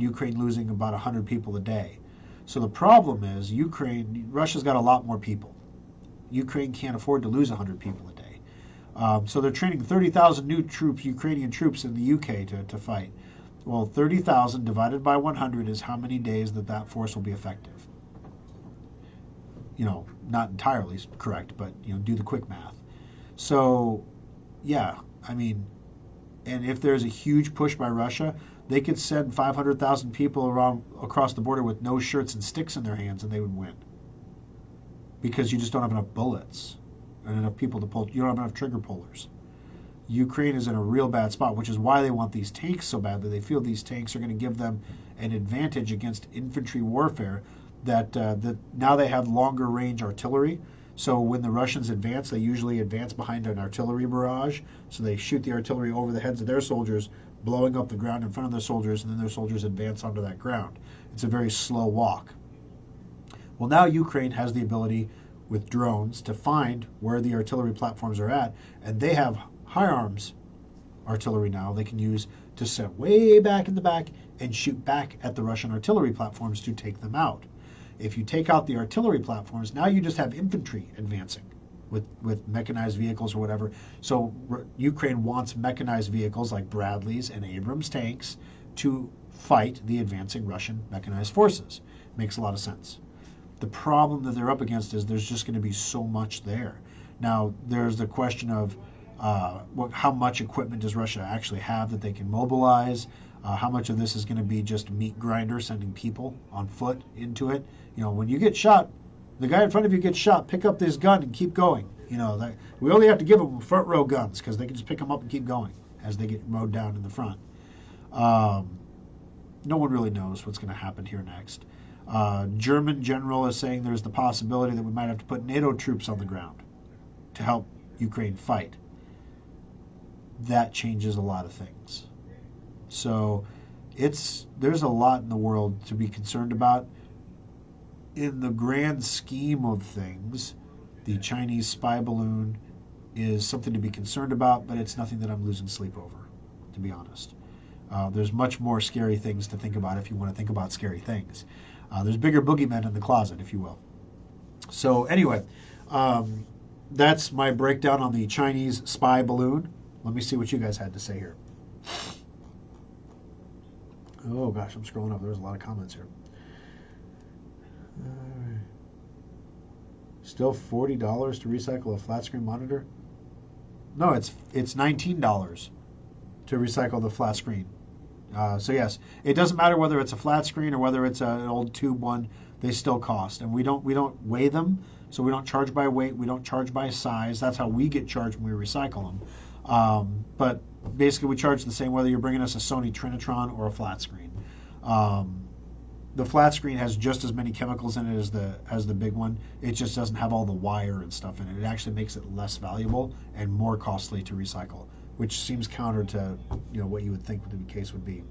Ukraine losing about 100 people a day. So the problem is Russia's got a lot more people. Ukraine can't afford to lose 100 people a day. So they're training 30,000 new Ukrainian troops in the UK to fight. Well, 30,000 divided by 100 is how many days that force will be effective. You know, not entirely correct, but, do the quick math. So, yeah, I mean, and if there's a huge push by Russia, they could send 500,000 people across the border with no shirts and sticks in their hands, and they would win. Because you just don't have enough bullets and enough people to pull. You don't have enough trigger pullers. Ukraine is in a real bad spot, which is why they want these tanks so badly. They feel these tanks are going to give them an advantage against infantry warfare, that now they have longer range artillery. So when the Russians advance, they usually advance behind an artillery barrage. So they shoot the artillery over the heads of their soldiers, blowing up the ground in front of their soldiers, and then their soldiers advance onto that ground. It's a very slow walk. Well, now Ukraine has the ability with drones to find where the artillery platforms are at, and they have high arms artillery now they can use to set way back in the back and shoot back at the Russian artillery platforms to take them out. If you take out the artillery platforms, now you just have infantry advancing with mechanized vehicles or whatever. So Ukraine wants mechanized vehicles like Bradleys and Abrams tanks to fight the advancing Russian mechanized forces. Makes a lot of sense. The problem that they're up against is there's just going to be so much there. Now, there's the question of how much equipment does Russia actually have that they can mobilize? How much of this is going to be just meat grinder sending people on foot into it? When you get shot, the guy in front of you gets shot, pick up this gun and keep going. We only have to give them front row guns because they can just pick them up and keep going as they get mowed down in the front. No one really knows what's going to happen here next. German general is saying there's the possibility that we might have to put NATO troops on the ground to help Ukraine fight. that changes a lot of things. So there's a lot in the world to be concerned about. In the grand scheme of things, the Chinese spy balloon is something to be concerned about, but it's nothing that I'm losing sleep over, to be honest. There's much more scary things to think about if you want to think about scary things. There's bigger boogeymen in the closet, if you will. So anyway, that's my breakdown on the Chinese spy balloon. Let me see what you guys had to say here. Oh gosh, I'm scrolling up. There's a lot of comments here. Still $40 to recycle a flat screen monitor? No, it's $19 to recycle the flat screen. So yes, it doesn't matter whether it's a flat screen or whether it's an old tube one. They still cost, and we don't weigh them, so we don't charge by weight. We don't charge by size. That's how we get charged when we recycle them. But basically, we charge the same whether you're bringing us a Sony Trinitron or a flat screen. The flat screen has just as many chemicals in it as the big one. It just doesn't have all the wire and stuff in it. It actually makes it less valuable and more costly to recycle, which seems counter to what you would think the case would be.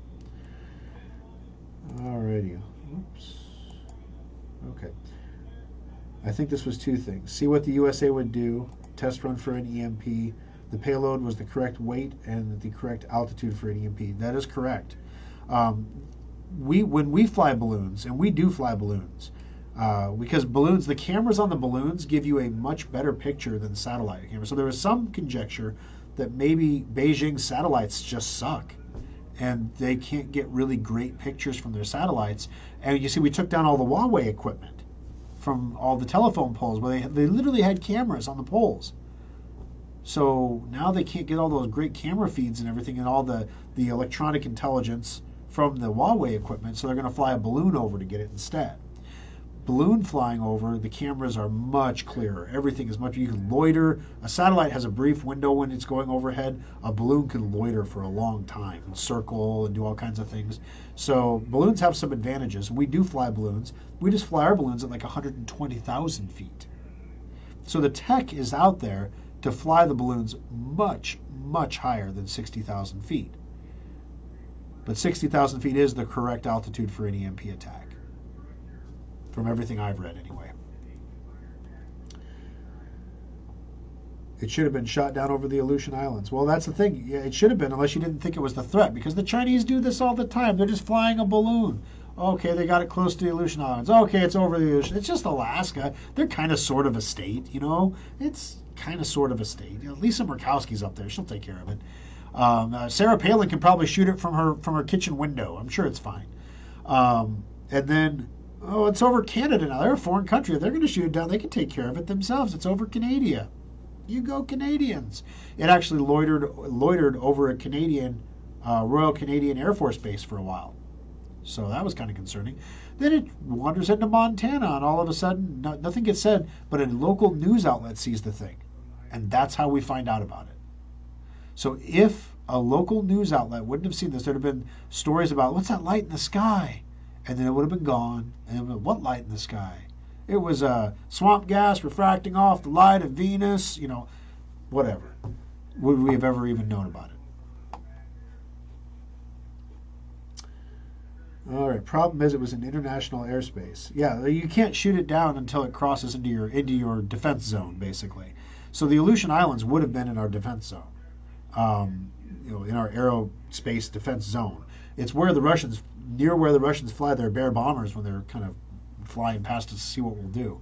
Alrighty. Oops. Okay. I think this was two things. See what the USA would do. Test run for an EMP. The payload was the correct weight and the correct altitude for an EMP. That is correct. When we fly balloons, and we do fly balloons, because balloons, the cameras on the balloons give you a much better picture than satellite cameras. So there was some conjecture that maybe Beijing satellites just suck and they can't get really great pictures from their satellites. And you see, we took down all the Huawei equipment from all the telephone poles where they literally had cameras on the poles. So now they can't get all those great camera feeds and everything and all the electronic intelligence from the Huawei equipment, so they're going to fly a balloon over to get it instead. Balloon flying over, the cameras are much clearer. Everything is much, you can loiter. A satellite has a brief window when it's going overhead. A balloon can loiter for a long time and circle and do all kinds of things. So balloons have some advantages. We do fly balloons. We just fly our balloons at like 120,000 feet. So the tech is out there to fly the balloons much, much higher than 60,000 feet. But 60,000 feet is the correct altitude for an EMP attack, from everything I've read anyway. It should have been shot down over the Aleutian Islands. Well, that's the thing. Yeah, it should have been, unless you didn't think it was the threat, because the Chinese do this all the time. They're just flying a balloon. Okay, they got it close to the Aleutian Islands. Okay, it's over the ocean. It's just Alaska. They're kind of sort of a state, It's kind of sort of a state. Lisa Murkowski's up there. She'll take care of it. Sarah Palin can probably shoot it from her kitchen window. I'm sure it's fine. And then, it's over Canada now. They're a foreign country. They're going to shoot it down. They can take care of it themselves. It's over Canada. You go Canadians. It actually loitered over a Canadian Royal Canadian Air Force base for a while. So that was kind of concerning. Then it wanders into Montana, and all of a sudden, nothing gets said, but a local news outlet sees the thing. And that's how we find out about it. So if a local news outlet wouldn't have seen this, there'd have been stories about, what's that light in the sky? And then it would have been gone. And it would have been, what light in the sky? It was swamp gas refracting off the light of Venus, whatever. Would we have ever even known about it? All right, problem is it was in international airspace. Yeah, you can't shoot it down until it crosses into your defense zone, basically. So the Aleutian Islands would have been in our defense zone. In our aerospace defense zone. It's near where the Russians fly their Bear bombers when they're kind of flying past us to see what we'll do.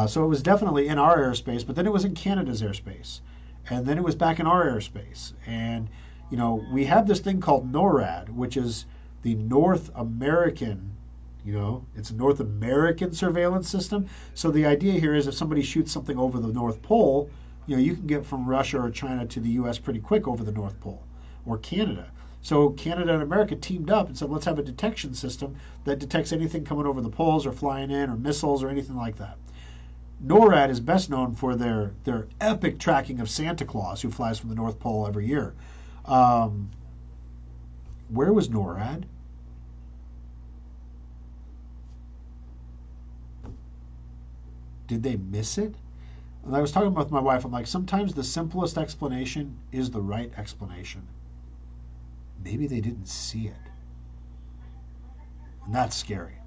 So it was definitely in our airspace, but then it was in Canada's airspace. And then it was back in our airspace. And, we have this thing called NORAD, which is the North American, it's a North American surveillance system. So the idea here is if somebody shoots something over the North Pole, you can get from Russia or China to the U.S. pretty quick over the North Pole, or Canada. So Canada and America teamed up and said, let's have a detection system that detects anything coming over the poles or flying in or missiles or anything like that. NORAD is best known for their epic tracking of Santa Claus, who flies from the North Pole every year. Where was NORAD? Did they miss it? And I was talking with my wife, I'm like, sometimes the simplest explanation is the right explanation. Maybe they didn't see it. And that's scary.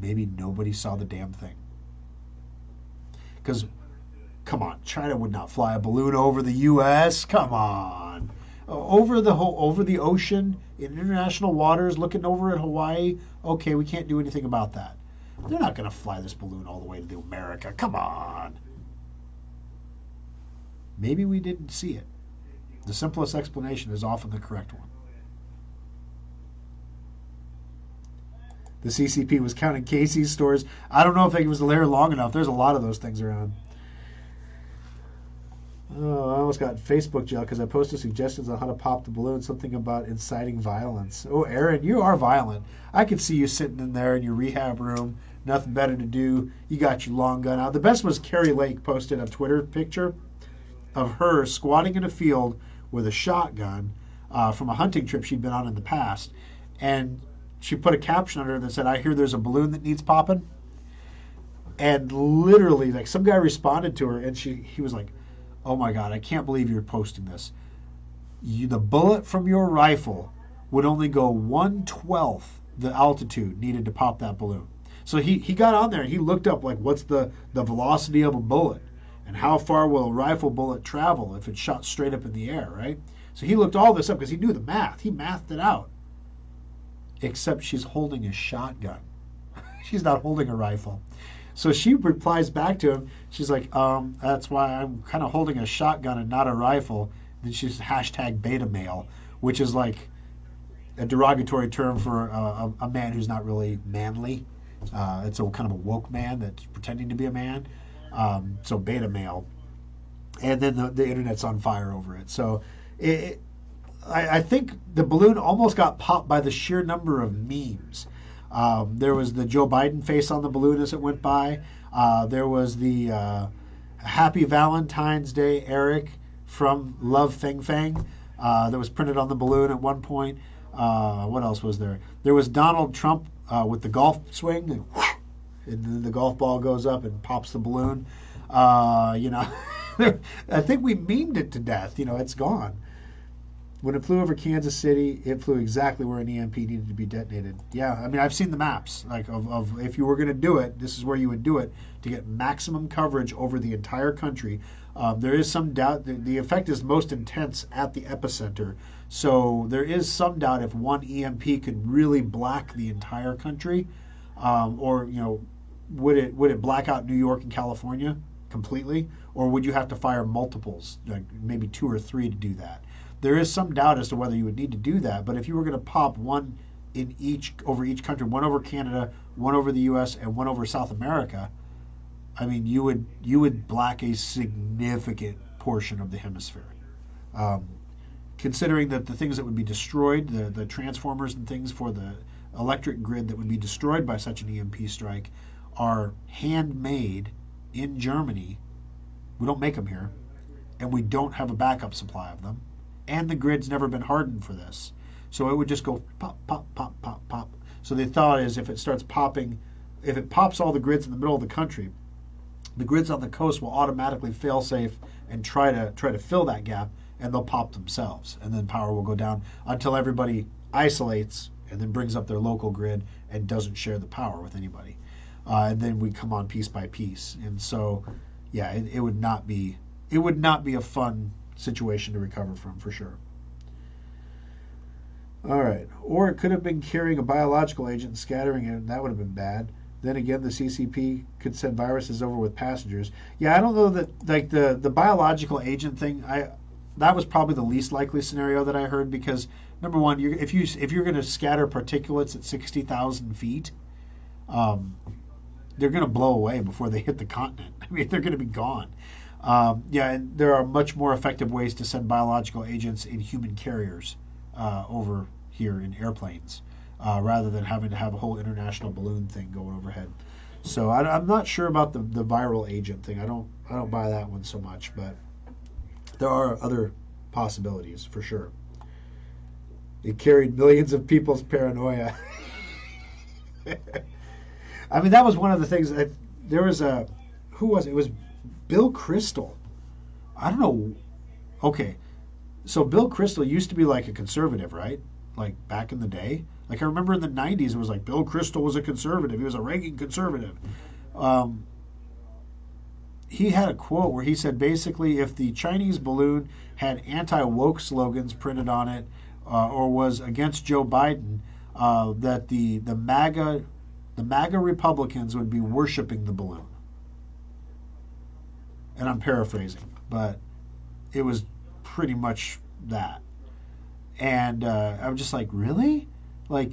Maybe nobody saw the damn thing. Because, come on, China would not fly a balloon over the U.S. Come on. Over the ocean, in international waters, looking over at Hawaii, okay, we can't do anything about that. They're not going to fly this balloon all the way to America. Come on. Maybe we didn't see it. The simplest explanation is often the correct one. The CCP was counting Casey's stores. I don't know if it was there long enough. There's a lot of those things around. Oh, I almost got Facebook jail because I posted suggestions on how to pop the balloon, something about inciting violence. Oh, Aaron, you are violent. I could see you sitting in there in your rehab room, nothing better to do. You got your long gun out. The best was Carrie Lake posted a Twitter picture of her squatting in a field with a shotgun from a hunting trip she'd been on in the past. And she put a caption under it that said, "I hear there's a balloon that needs popping." And literally, like, some guy responded to her, and he was like, "Oh my God, I can't believe you're posting this. The bullet from your rifle would only go 1/12 the altitude needed to pop that balloon." So he got on there and he looked up, like, what's the velocity of a bullet and how far will a rifle bullet travel if it's shot straight up in the air, right? So he looked all this up because he knew the math. He mathed it out. Except she's holding a shotgun. She's not holding a rifle. So she replies back to him. She's like, that's why I'm kind of holding a shotgun and not a rifle. Then she's hashtag beta male, which is like a derogatory term for a man who's not really manly. It's a kind of a woke man that's pretending to be a man. So beta male. And then the internet's on fire over it. So I think the balloon almost got popped by the sheer number of memes. There was the Joe Biden face on the balloon as it went by. There was the Happy Valentine's Day, Eric, from Love Feng Feng that was printed on the balloon at one point. What else was there? There was Donald Trump with the golf swing, and then the golf ball goes up and pops the balloon. I think we memed it to death. It's gone. When it flew over Kansas City, it flew exactly where an EMP needed to be detonated. Yeah, I mean, I've seen the maps, like of if you were going to do it, this is where you would do it to get maximum coverage over the entire country. There is some doubt that the effect is most intense at the epicenter. So there is some doubt if one EMP could really black the entire country, or would it black out New York and California completely, or would you have to fire multiples, like maybe 2 or 3 to do that? There is some doubt as to whether you would need to do that, but if you were going to pop one over each country, one over Canada, one over the U.S., and one over South America, I mean, you would black a significant portion of the hemisphere. Considering that the things that would be destroyed, the transformers and things for the electric grid that would be destroyed by such an EMP strike are handmade in Germany. We don't make them here, and we don't have a backup supply of them. And the grid's never been hardened for this. So it would just go pop, pop, pop, pop, pop. So the thought is if it starts popping, if it pops all the grids in the middle of the country, the grids on the coast will automatically fail safe and try to fill that gap, and they'll pop themselves. And then power will go down until everybody isolates and then brings up their local grid and doesn't share the power with anybody. And then we come on piece by piece. And so, yeah, it would not be a fun situation to recover from, for sure. All right. Or it could have been carrying a biological agent and scattering it, and that would have been bad. Then again, the CCP could send viruses over with passengers. Yeah, I don't know that, like, the biological agent thing, that was probably the least likely scenario that I heard, because number one, if you're going to scatter particulates at 60,000 feet, they're going to blow away before they hit the continent. I mean, they're going to be gone. And there are much more effective ways to send biological agents in human carriers over here in airplanes, rather than having to have a whole international balloon thing going overhead. So I'm not sure about the viral agent thing. I don't buy that one so much, but there are other possibilities for sure. It carried millions of people's paranoia. I mean, that was one of the things that there was who was it? It was Bill Kristol. I don't know. Okay, so Bill Kristol used to be like a conservative, right? Like back in the day. Like I remember in the '90s, it was like Bill Kristol was a conservative. He was a Reagan conservative. Um, he had a quote where he said basically, if the Chinese balloon had anti-woke slogans printed on it, or was against Joe Biden, that the MAGA Republicans would be worshiping the balloon. And I'm paraphrasing, but it was pretty much that. And I was just like, really? Like,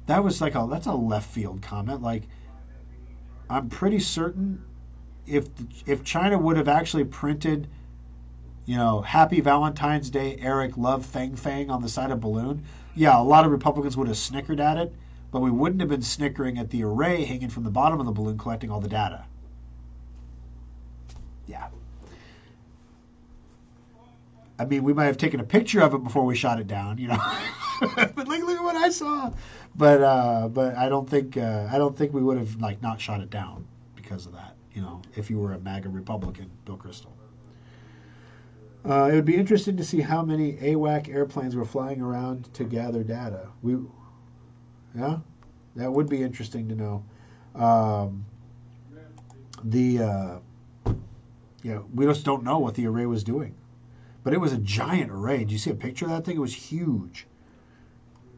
that's a left field comment. Like, I'm pretty certain if China would have actually printed, Happy Valentine's Day, Eric, love Fang Fang on the side of balloon, yeah, a lot of Republicans would have snickered at it, but we wouldn't have been snickering at the array hanging from the bottom of the balloon collecting all the data. Yeah. I mean, we might have taken a picture of it before we shot it down, but look at what I saw. But I don't think we would have not shot it down because of that. If you were a MAGA Republican, Bill Kristol. It would be interesting to see how many AWAC airplanes were flying around to gather data. Yeah, that would be interesting to know. We just don't know what the array was doing. But it was a giant array. Did you see a picture of that thing? It was huge.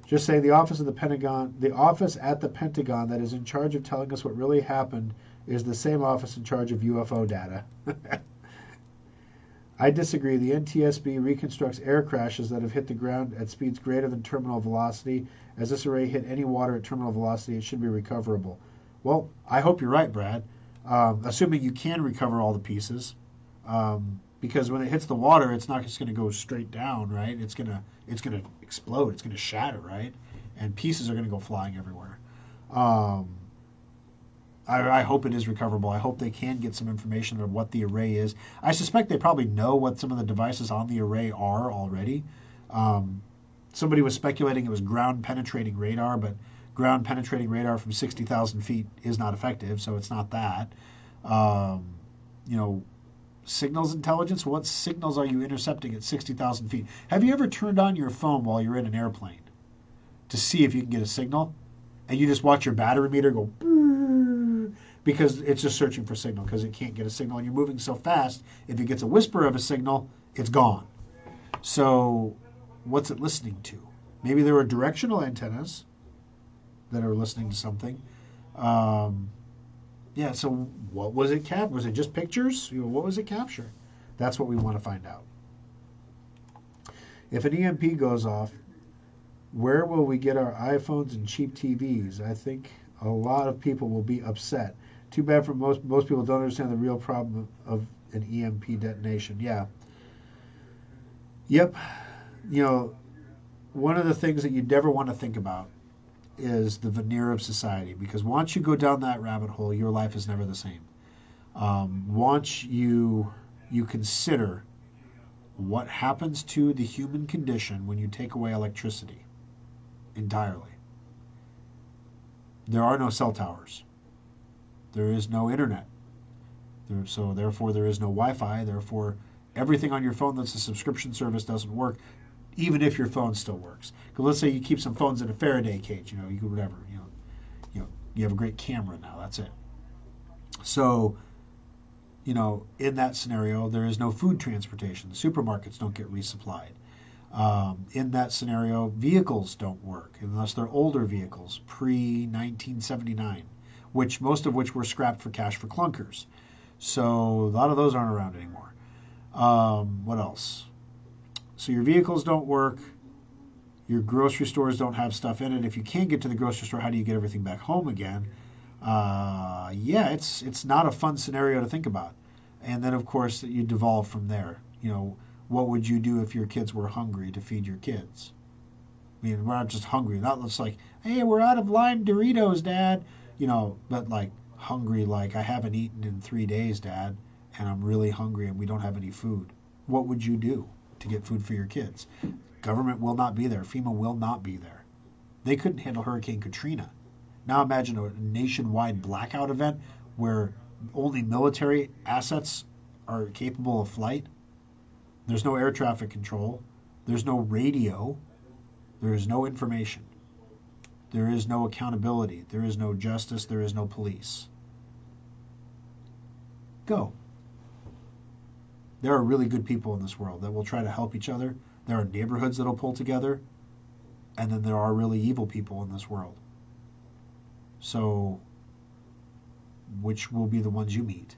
Just saying, the office at the Pentagon that is in charge of telling us what really happened is the same office in charge of UFO data. I disagree. The NTSB reconstructs air crashes that have hit the ground at speeds greater than terminal velocity. As this array hit any water at terminal velocity, it should be recoverable. Well, I hope you're right, Brad. Assuming you can recover all the pieces. Because when it hits the water, it's not just going to go straight down, right? It's going to explode. It's going to shatter, right? And pieces are going to go flying everywhere. I hope it is recoverable. I hope they can get some information of what the array is. I suspect they probably know what some of the devices on the array are already. Somebody was speculating it was ground-penetrating radar, but ground-penetrating radar from 60,000 feet is not effective, so it's not that. Signals intelligence? What signals are you intercepting at 60,000 feet? Have you ever turned on your phone while you're in an airplane to see if you can get a signal? And you just watch your battery meter go because it's just searching for signal because it can't get a signal. And you're moving so fast, if it gets a whisper of a signal, it's gone. So what's it listening to? Maybe there are directional antennas that are listening to something. Yeah, so what was it capture? Was it just pictures? What was it capture? That's what we want to find out. If an EMP goes off, where will we get our iPhones and cheap TVs? I think a lot of people will be upset. Too bad for most people don't understand the real problem of an EMP detonation. Yeah. Yep. One of the things that you never want to think about is the veneer of society, because once you go down that rabbit hole, your life is never the same. Once you consider what happens to the human condition when you take away electricity entirely. There are no cell towers. There is no internet. So therefore there is no Wi-Fi. Therefore everything on your phone that's a subscription service doesn't work, even if your phone still works. Because let's say you keep some phones in a Faraday cage, you could whatever, you have a great camera now. That's it. So, in that scenario, there is no food transportation. The supermarkets don't get resupplied. In that scenario, vehicles don't work unless they're older vehicles, pre-1979, most of which were scrapped for cash for clunkers. So a lot of those aren't around anymore. What else? So your vehicles don't work. Your grocery stores don't have stuff in it. If you can't get to the grocery store, how do you get everything back home again? It's not a fun scenario to think about. And then, of course, you devolve from there. What would you do if your kids were hungry to feed your kids? I mean, we're not just hungry. Not just like, hey, we're out of lime Doritos, Dad. But like hungry, like I haven't eaten in 3 days, Dad, and I'm really hungry and we don't have any food. What would you do to get food for your kids? Government will not be there. FEMA will not be there. They couldn't handle Hurricane Katrina. Now imagine a nationwide blackout event where only military assets are capable of flight. There's no air traffic control. There's no radio. There is no information. There is no accountability. There is no justice. There is no police. Go. There are really good people in this world that will try to help each other. There are neighborhoods that will pull together. And then there are really evil people in this world. So, which will be the ones you meet?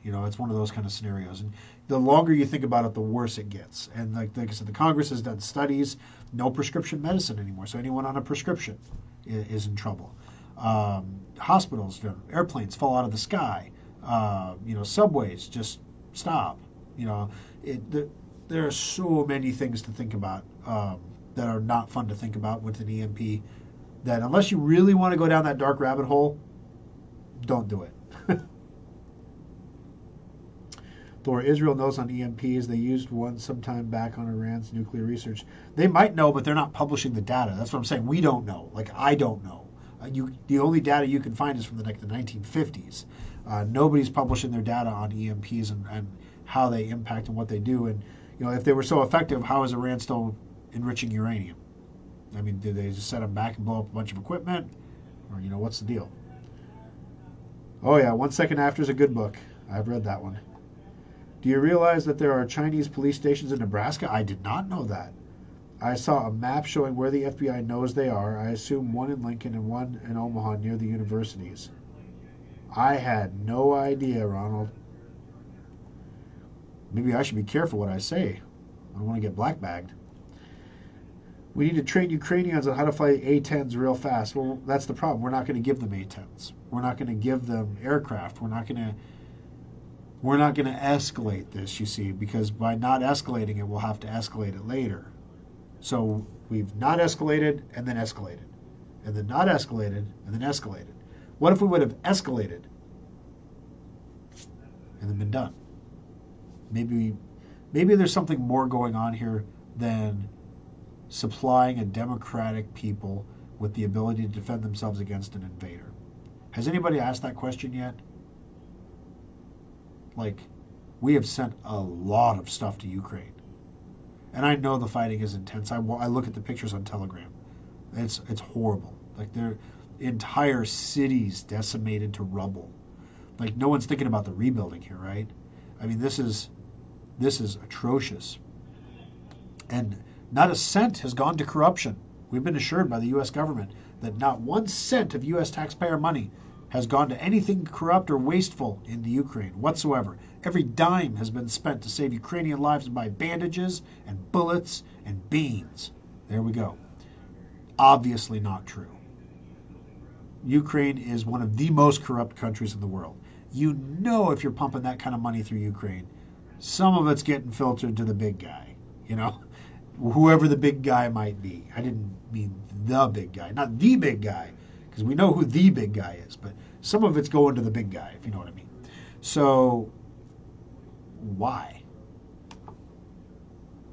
You know, it's one of those kind of scenarios. And the longer you think about it, the worse it gets. And like I said, the Congress has done studies, no prescription medicine anymore. So anyone on a prescription is in trouble. Hospitals, airplanes fall out of the sky. Subways just stop. There are so many things to think about that are not fun to think about with an EMP, that unless you really want to go down that dark rabbit hole, don't do it. Thor, Israel knows on EMPs. They used one sometime back on Iran's nuclear research. They might know, but they're not publishing the data. That's what I'm saying. We don't know. Like, I don't know. The only data you can find is from the 1950s. Nobody's publishing their data on EMPs and how they impact and what they do. And if they were so effective, how is Iran still enriching uranium? I mean, did they just set them back and blow up a bunch of equipment? Or, what's the deal? Oh, yeah, 1 Second After is a good book. I've read that one. Do you realize that there are Chinese police stations in Nebraska? I did not know that. I saw a map showing where the FBI knows they are. I assume one in Lincoln and one in Omaha near the universities. I had no idea, Ronald. Maybe I should be careful what I say. I don't want to get black-bagged. We need to train Ukrainians on how to fight A-10s real fast. Well, that's the problem. We're not going to give them A-10s. We're not going to give them aircraft. We're not going to escalate this, you see, because by not escalating it, we'll have to escalate it later. So we've not escalated and then escalated. And then not escalated and then escalated. What if we would have escalated and then been done? Maybe there's something more going on here than supplying a democratic people with the ability to defend themselves against an invader. Has anybody asked that question yet? Like, we have sent a lot of stuff to Ukraine. And I know the fighting is intense. I look at the pictures on Telegram. It's horrible. Like, they're entire cities decimated to rubble. Like, no one's thinking about the rebuilding here, right? I mean, this is atrocious. And not a cent has gone to corruption. We've been assured by the U.S. government that not 1 cent of U.S. taxpayer money has gone to anything corrupt or wasteful in the Ukraine whatsoever. Every dime has been spent to save Ukrainian lives and buy bandages and bullets and beans. There we go. Obviously not true. Ukraine is one of the most corrupt countries in the world. If you're pumping that kind of money through Ukraine, some of it's getting filtered to the big guy, whoever the big guy might be. I didn't mean the big guy, not the big guy, because we know who the big guy is, but some of it's going to the big guy, if you know what I mean. So, why?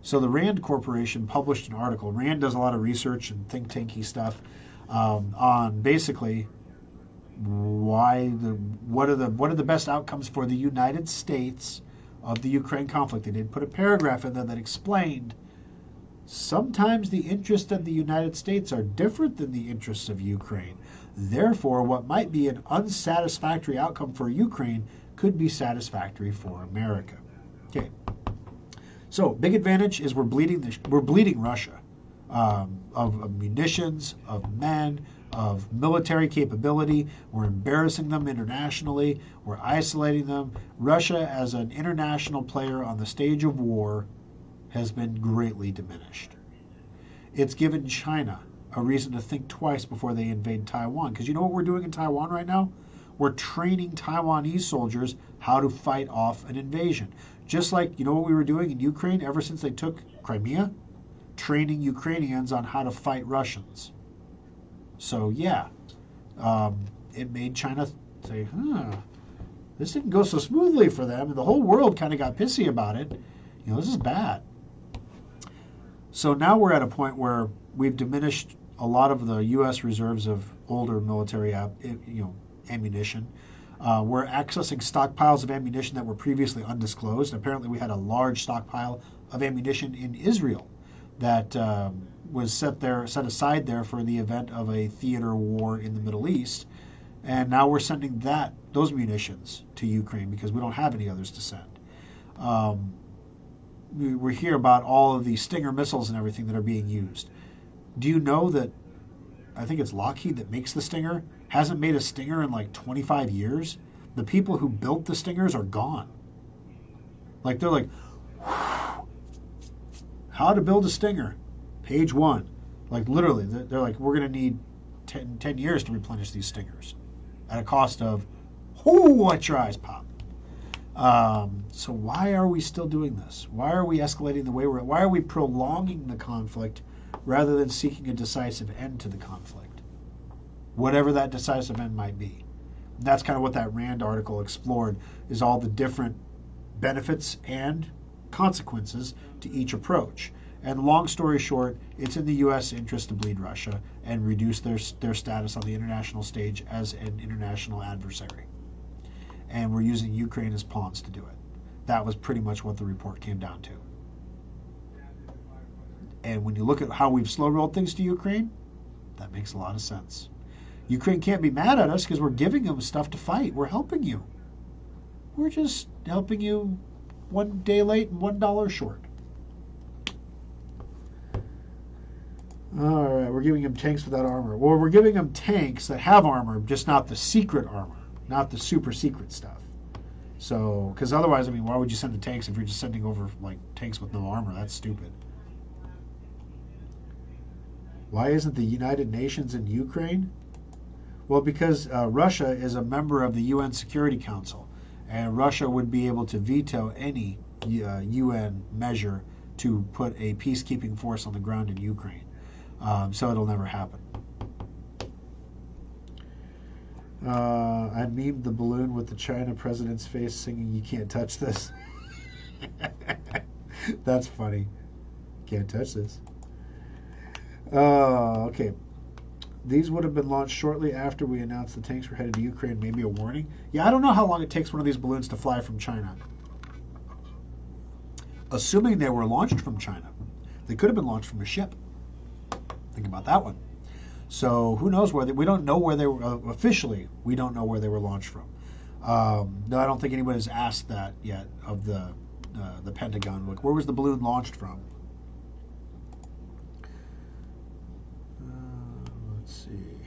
So the RAND Corporation published an article. RAND does a lot of research and think tanky stuff on basically what are the best outcomes for the United States of the Ukraine conflict. They did put a paragraph in there that explained sometimes the interests of the United States are different than the interests of Ukraine. Therefore, what might be an unsatisfactory outcome for Ukraine could be satisfactory for America. Okay. So, big advantage is we're bleeding Russia of munitions, of men, of military capability. We're embarrassing them internationally. We're isolating them. Russia, as an international player on the stage of war, has been greatly diminished. It's given China a reason to think twice before they invade Taiwan. Because you know what we're doing in Taiwan right now? We're training Taiwanese soldiers how to fight off an invasion. Just like, what we were doing in Ukraine ever since they took Crimea? Training Ukrainians on how to fight Russians. So, yeah, it made China say, this didn't go so smoothly for them. And the whole world kind of got pissy about it. This is bad. So now we're at a point where we've diminished a lot of the U.S. reserves of older military ammunition. We're accessing stockpiles of ammunition that were previously undisclosed. Apparently, we had a large stockpile of ammunition in Israel that was set aside there for the event of a theater war in the Middle East. And now we're sending those munitions to Ukraine because we don't have any others to send. We hear about all of the Stinger missiles and everything that are being used. Do you know that I think it's Lockheed that makes the Stinger, hasn't made a Stinger in like 25 years? The people who built the Stingers are gone. Like, they're like, how to build a Stinger, page 1. Like, literally, they're like, we're going to need 10 years to replenish these Stingers at a cost of, watch your eyes pop. So why are we still doing this? Why are we escalating the way why are we prolonging the conflict rather than seeking a decisive end to the conflict? Whatever that decisive end might be. That's kind of what that Rand article explored, is all the different benefits and consequences to each approach. And long story short, it's in the U.S. interest to bleed Russia and reduce their status on the international stage as an international adversary. And we're using Ukraine as pawns to do it. That was pretty much what the report came down to. And when you look at how we've slow-rolled things to Ukraine, that makes a lot of sense. Ukraine can't be mad at us because we're giving them stuff to fight. We're helping you. We're just helping you one day late and $1 short. All right, we're giving them tanks without armor. Well, we're giving them tanks that have armor, just not the secret armor, not the super secret stuff. So, because otherwise, I mean, why would you send the tanks if you're just sending over like tanks with no armor? That's stupid. Why isn't the United Nations in Ukraine? Well, because Russia is a member of the UN Security Council, and Russia would be able to veto any UN measure to put a peacekeeping force on the ground in Ukraine. So it'll never happen. I memed the balloon with the China president's face singing, "You can't touch this." That's funny. Can't touch this. Okay. These would have been launched shortly after we announced the tanks were headed to Ukraine. Maybe a warning? Yeah, I don't know how long it takes one of these balloons to fly from China. Assuming they were launched from China, they could have been launched from a ship. Think about that one. So who knows where we don't know where they were officially. We don't know where they were launched from. No, I don't think anyone has asked that yet of the Pentagon. Look, where was the balloon launched from? Let's see.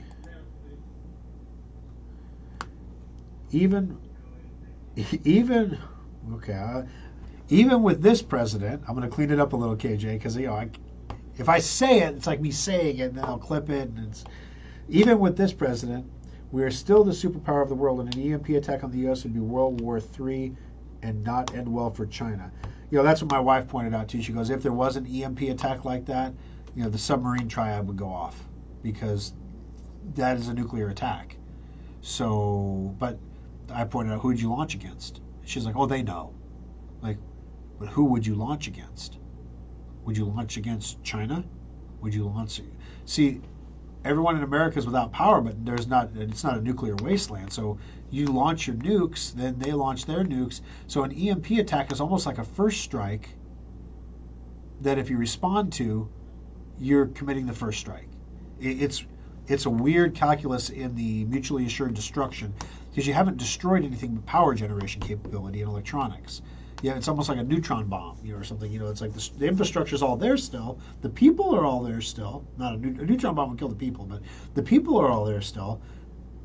Even with this president, I'm going to clean it up a little, KJ, because if I say it, it's like me saying it, and then I'll clip it. And even with this president, we are still the superpower of the world, and an EMP attack on the U.S. would be World War III and not end well for China. That's what my wife pointed out too. She goes, if there was an EMP attack like that, the submarine triad would go off because that is a nuclear attack. So, but I pointed out, who would you launch against? She's like, oh, they know. Like, but who would you launch against? Would you launch against China? Would you launch? See, everyone in America is without power, but it's not a nuclear wasteland. So you launch your nukes, then they launch their nukes. So an EMP attack is almost like a first strike that if you respond to, you're committing the first strike. It's a weird calculus in the mutually assured destruction because you haven't destroyed anything but power generation capability and electronics. It's almost like a neutron bomb, or something. It's like the infrastructure is all there still. The people are all there still. Not a neutron bomb would kill the people, but the people are all there still.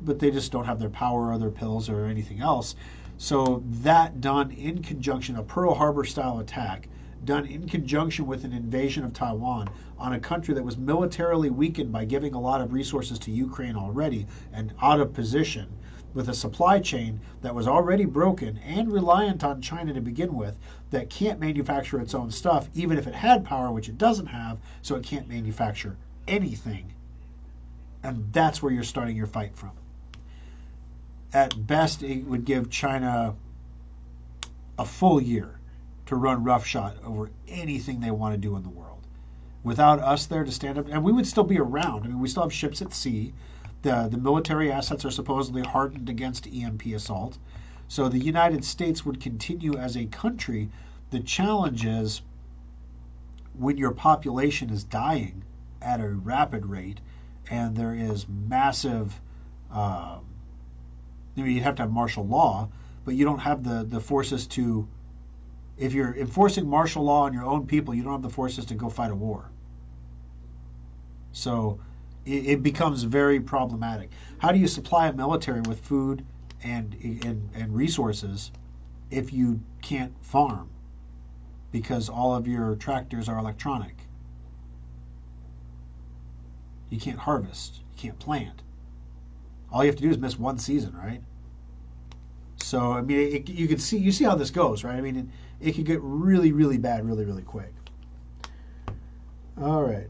But they just don't have their power or their pills or anything else. So that done in conjunction, a Pearl Harbor style attack, done in conjunction with an invasion of Taiwan on a country that was militarily weakened by giving a lot of resources to Ukraine already and out of position, with a supply chain that was already broken and reliant on China to begin with, that can't manufacture its own stuff, even if it had power, which it doesn't have, so it can't manufacture anything. And that's where you're starting your fight from. At best, it would give China a full year to run roughshod over anything they want to do in the world. Without us there to stand up, and we would still be around. I mean, we still have ships at sea The military assets are supposedly hardened against EMP assault. So the United States would continue as a country. The challenge is when your population is dying at a rapid rate and there is massive, you'd have to have martial law, but you don't have the forces to, if you're enforcing martial law on your own people, you don't have the forces to go fight a war. So it becomes very problematic. How do you supply a military with food and resources if you can't farm because all of your tractors are electronic? You can't harvest. You can't plant. All you have to do is miss one season, right? So I mean, you see how this goes, right? I mean, it could get really, really bad, really, really quick. All right,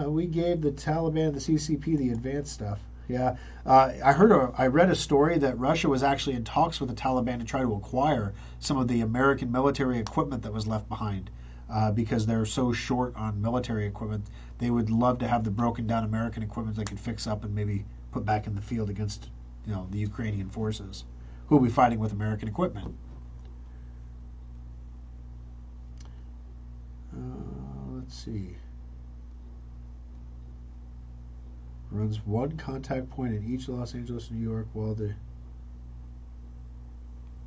we gave the Taliban, the CCP, the advanced stuff. Yeah, I read a story that Russia was actually in talks with the Taliban to try to acquire some of the American military equipment that was left behind, because they're so short on military equipment. They would love to have the broken down American equipment they could fix up and maybe put back in the field against, the Ukrainian forces, who will be fighting with American equipment. Let's see. Runs one contact point in each Los Angeles, New York, while the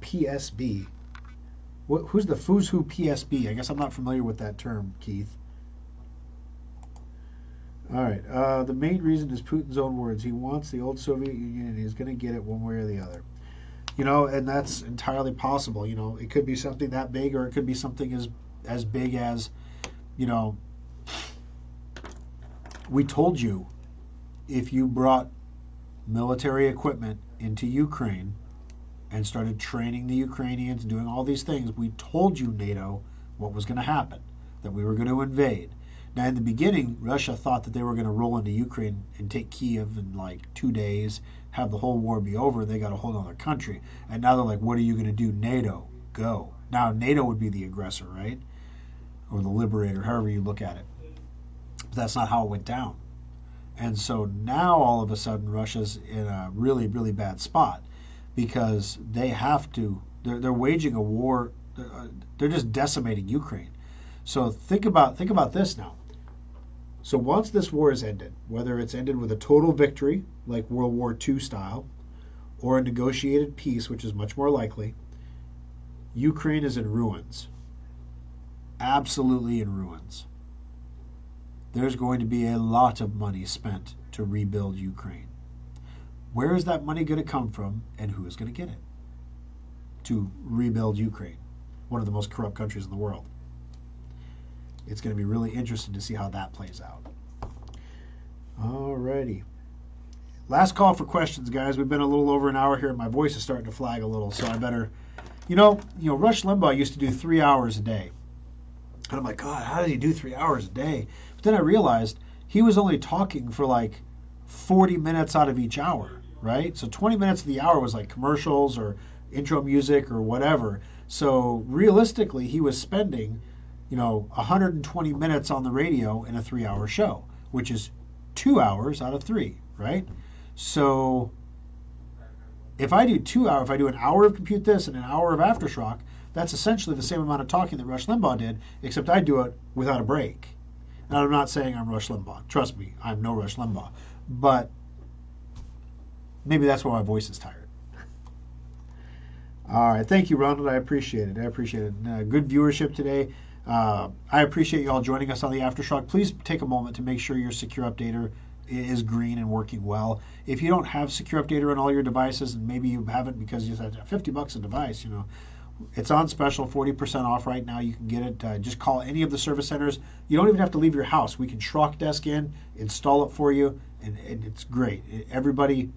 PSB. Who's who PSB? I guess I'm not familiar with that term, Keith. All right. The main reason is Putin's own words. He wants the old Soviet Union, and he's going to get it one way or the other. And that's entirely possible. It could be something that big, or it could be something as big as, we told you, if you brought military equipment into Ukraine and started training the Ukrainians, doing all these things, we told you, NATO, what was going to happen, that we were going to invade. Now, in the beginning, Russia thought that they were going to roll into Ukraine and take Kiev in like 2 days, have the whole war be over, and they got a whole other country. And now they're like, what are you going to do? NATO, go. Now, NATO would be the aggressor, right? Or the liberator, however you look at it. But that's not how it went down. And so now, all of a sudden, Russia's in a really, really bad spot because they have to, they're waging a war, they're just decimating Ukraine. So think about this now. So once this war is ended, whether it's ended with a total victory, like World War II style, or a negotiated peace, which is much more likely, Ukraine is in ruins. Absolutely in ruins. There's going to be a lot of money spent to rebuild Ukraine. Where is that money going to come from, and who is going to get it to rebuild Ukraine, one of the most corrupt countries in the world? It's going to be really interesting to see how that plays out. Alrighty. Last call for questions, guys. We've been a little over an hour here, and my voice is starting to flag a little, so I better... Rush Limbaugh used to do 3 hours a day. And I'm like, God, how did he do 3 hours a day? But then I realized he was only talking for like 40 minutes out of each hour, right? So 20 minutes of the hour was like commercials or intro music or whatever. So realistically, he was spending 120 minutes on the radio in a 3-hour show, which is 2 hours out of 3, right? So if I do 2 hours, if I do an hour of Compute This and an hour of After Schrock, that's essentially the same amount of talking that Rush Limbaugh did, except I do it without a break. And I'm not saying I'm Rush Limbaugh. Trust me, I'm no Rush Limbaugh. But maybe that's why my voice is tired. All right. Thank you, Ronald. I appreciate it. Good viewership today. I appreciate you all joining us on the Aftershock. Please take a moment to make sure your Secure Updater is green and working well. If you don't have Secure Updater on all your devices, and maybe you haven't because you said $50 a device, it's on special, 40% off right now. You can get it. Just call any of the service centers. You don't even have to leave your house. We can Schrock desk in, install it for you, and it's great. Everybody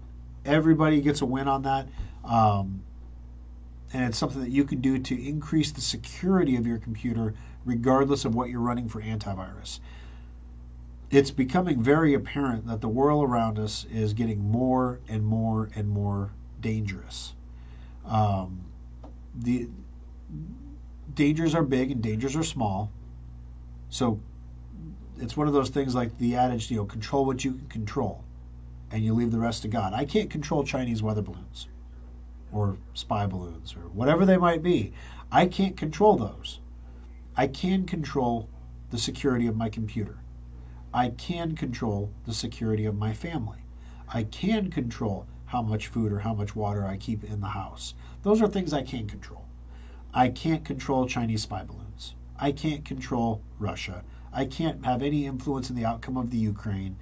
gets a win on that. And it's something that you can do to increase the security of your computer regardless of what you're running for antivirus. It's becoming very apparent that the world around us is getting more and more and more dangerous. The dangers are big and dangers are small. So it's one of those things like the adage, control what you can control. and you leave the rest to God. I can't control Chinese weather balloons or spy balloons or whatever they might be. I can't control those. I can control the security of my computer. I can control the security of my family. I can control how much food or how much water I keep in the house. Those are things I can control. I can't control Chinese spy balloons. I can't control Russia. I can't have any influence in the outcome of the Ukraine.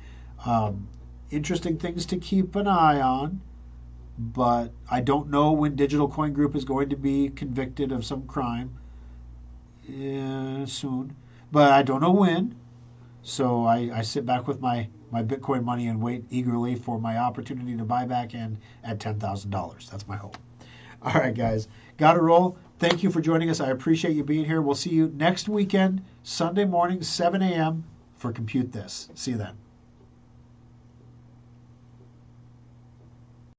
Interesting things to keep an eye on, but I don't know when Digital Coin Group is going to be convicted of some crime soon, but I don't know when. So I sit back with my Bitcoin money and wait eagerly for my opportunity to buy back in at $10,000. That's my hope. All right, guys, got to roll. Thank you for joining us. I appreciate you being here. We'll see you next weekend, Sunday morning, 7 a.m. for Compute This. See you then.